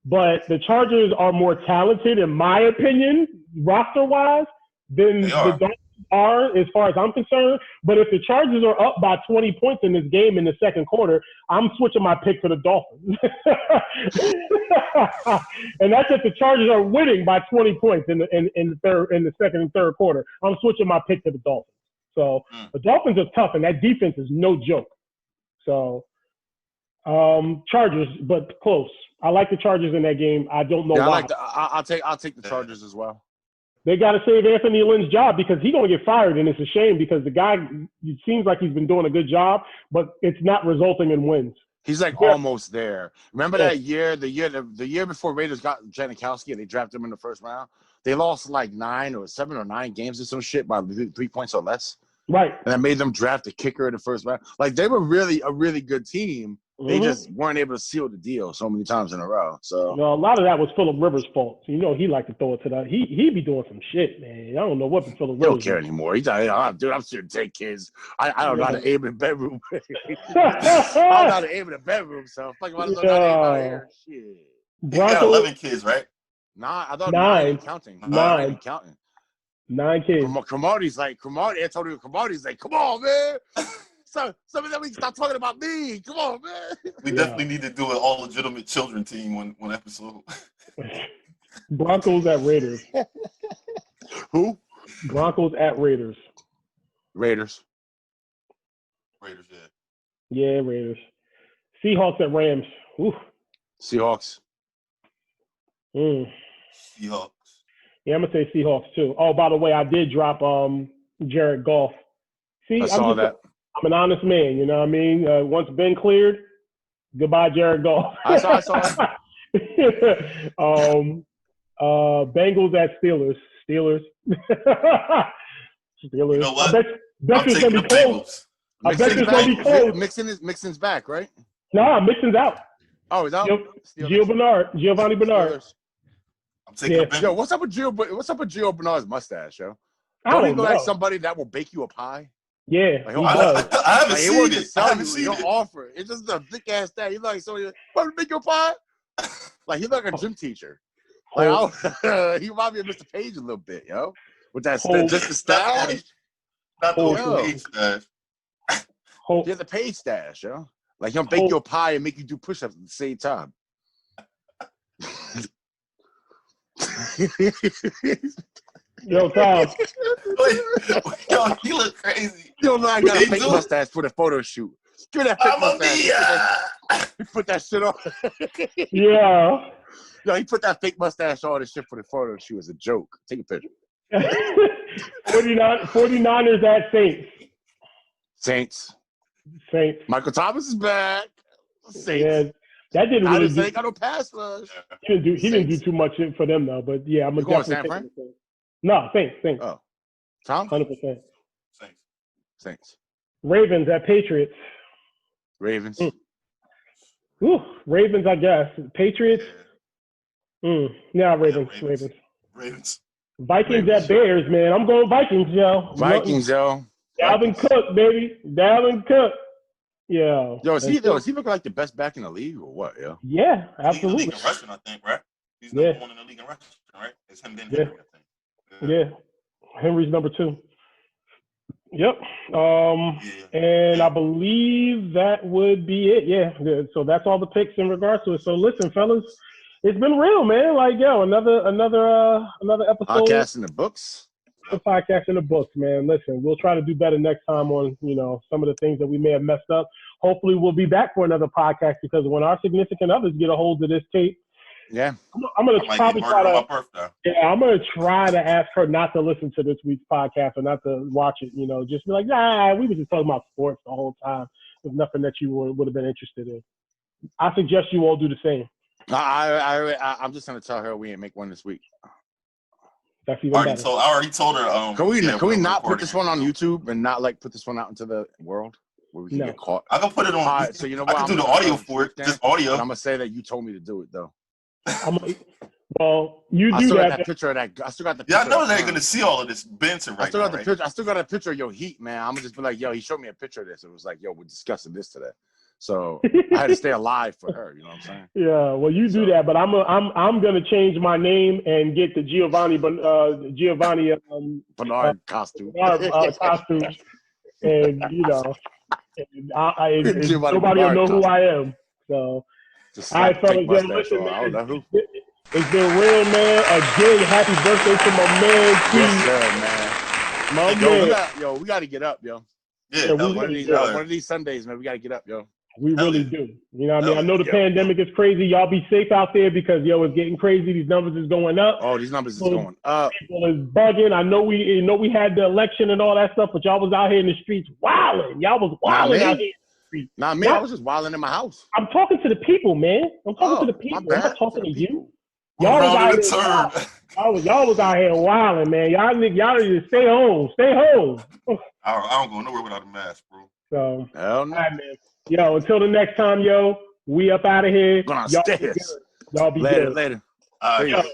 but the Chargers are more talented, in my opinion, roster-wise, than the Dolphins are, as far as I'm concerned. But if the Chargers are up by 20 points in this game in the second quarter, I'm switching my pick to the Dolphins. And that's if the Chargers are winning by 20 points in the second and third quarter. I'm switching my pick to the Dolphins. So the Dolphins are tough, and that defense is no joke. So Chargers, but close. I like the Chargers in that game. I don't know why. I'll take the Chargers as well. They got to save Anthony Lynn's job because he's going to get fired, and it's a shame because the guy, it seems like he's been doing a good job, but it's not resulting in wins. He's like almost there. Remember that year, the year before Raiders got Janikowski and they drafted him in the first round? They lost like 7 or 9 games or some shit by 3 points or less. Right. And that made them draft a kicker in the first round. Like, they were really a really good team. They just weren't able to seal the deal so many times in a row. So a lot of that was Phillip Rivers' fault. You know, he liked to throw it to that. He be doing some shit, man. I don't know what Phillip Rivers. He don't care anymore. He's like, dude, I'm sure to take kids. I don't know how to aim in the bedroom. I don't know how to aim in the bedroom. So fuck about it. Out here. Shit. Broncos, got 11 kids, right? Nah, I thought 9 counting. 9 counting. 9 kids. Cromartie's like, Antonio Cromartie's like, come on, man. So some of them we stop talking about me. Come on, man. We definitely need to do an all legitimate children team one episode. Broncos at Raiders. Who? Broncos at Raiders. Raiders, yeah. Yeah, Raiders. Seahawks at Rams. Ooh. Seahawks. Seahawks. Yeah, I'm gonna say Seahawks too. Oh, by the way, I did drop Jared Goff. See, I saw that. I'm an honest man, you know what I mean? Once Ben cleared, goodbye, Jared Goff. I saw it. Bengals at Steelers. Steelers. You know what? I bet it's going to be close. I bet it's going to be close. Mixon's back, right? Nah, Mixon's out. Oh, he's out? Giovanni Bernard. I'm taking Yo, what's up with Gio Bernard's mustache, yo? I don't he look know. like somebody that will bake you a pie? Yeah, like, he does. I haven't seen it. I haven't seen it. Offer. It's just a thick ass thing. He's like, so want to make you a pie? Like, he's like a gym teacher. Like, he reminds me of Mr. Page a little bit, yo. With that, just the stash. Not the Page stash. He has a Page stash, yo. Like, he'll bake you a pie and make you do push-ups at the same time. Yo, Tom. Yo, you look crazy. Yo, I got a fake mustache for the photo shoot. Give me that fake mustache. He put that shit on. Yeah. Yo, he put that fake mustache on and shit for the photo shoot as a joke. Take a picture. 49ers at Saints. Saints. Michael Thomas is back. Saints. Yeah, that didn't really do. Got no pass rush. He didn't do too much for them though. But yeah, I'm gonna definitely take it. No, Saints. Oh, Tom. 100%. Saints. Ravens at Patriots. Ravens. Ooh, Ravens, I guess. Patriots. Yeah, Ravens. Vikings at Bears, man. I'm going Vikings, yo. Dalvin Cook, baby. Dalvin Cook. Yeah. Yo, is he looking like the best back in the league or what, yo? Yeah, absolutely. He's in rushing, I think, right? He's number 1 in the league in rushing, right? It's him then Henry, I think. Yeah. Henry's number 2. Yep. And I believe that would be it. Yeah. So that's all the picks in regards to it. So listen, fellas, it's been real, man. Like, yo, another episode. Podcast in the books. A podcast in the books, man. Listen, we'll try to do better next time on, some of the things that we may have messed up. Hopefully we'll be back for another podcast because when our significant others get a hold of this tape, yeah, I'm gonna probably try to. Yeah, I'm gonna try to ask her not to listen to this week's podcast or not to watch it. Just be like, nah, we were just talking about sports the whole time. There's nothing that you would have been interested in. I suggest you all do the same. I'm just gonna tell her we ain't make one this week. That's even better. I already told her. Can we not put this one on YouTube and not put this one out into the world where we can get caught? I can put it on. Right, so you know what? I can do the audio for it. Just audio. I'm gonna say that you told me to do it though. Well, you do I still that. got that picture of that. I still got the. Yeah, I know they're gonna see all of this Benson right now. I still got the picture. I still got a picture of your heat, man. I'm gonna just be like, yo, he showed me a picture of this. It was like, yo, we're discussing this today. So I had to stay alive for her. You know what I'm saying? Yeah. Well, you do that, but I'm gonna change my name and get the Giovanni Bernard costume. Costume, and nobody will know who I am. So. All right, fellas, listen, man, it's been real, man. Again, happy birthday to my man, T. Yes, sir, man. My We got to get up, yo. Yeah, we One of these Sundays, man, we got to get up, yo. We really do. You know what I mean? I know the yeah. pandemic is crazy. Y'all be safe out there because, it's getting crazy. These numbers is going up. Oh, these numbers is going up. People is bugging. I know we had the election and all that stuff, but y'all was out here in the streets wilding. Y'all was wilding out here in the streets. Not me. I was just wilding in my house. I'm talking to the people, man. I'm talking to the people. I'm not talking to you. Y'all was out here. Y'all was out here wilding, man. Y'all need to stay home. Stay home. I don't go nowhere without a mask, bro. So, hell no. all right, man. Yo, until the next time, we up out of here. Y'all be good. Y'all be good. Later. All right.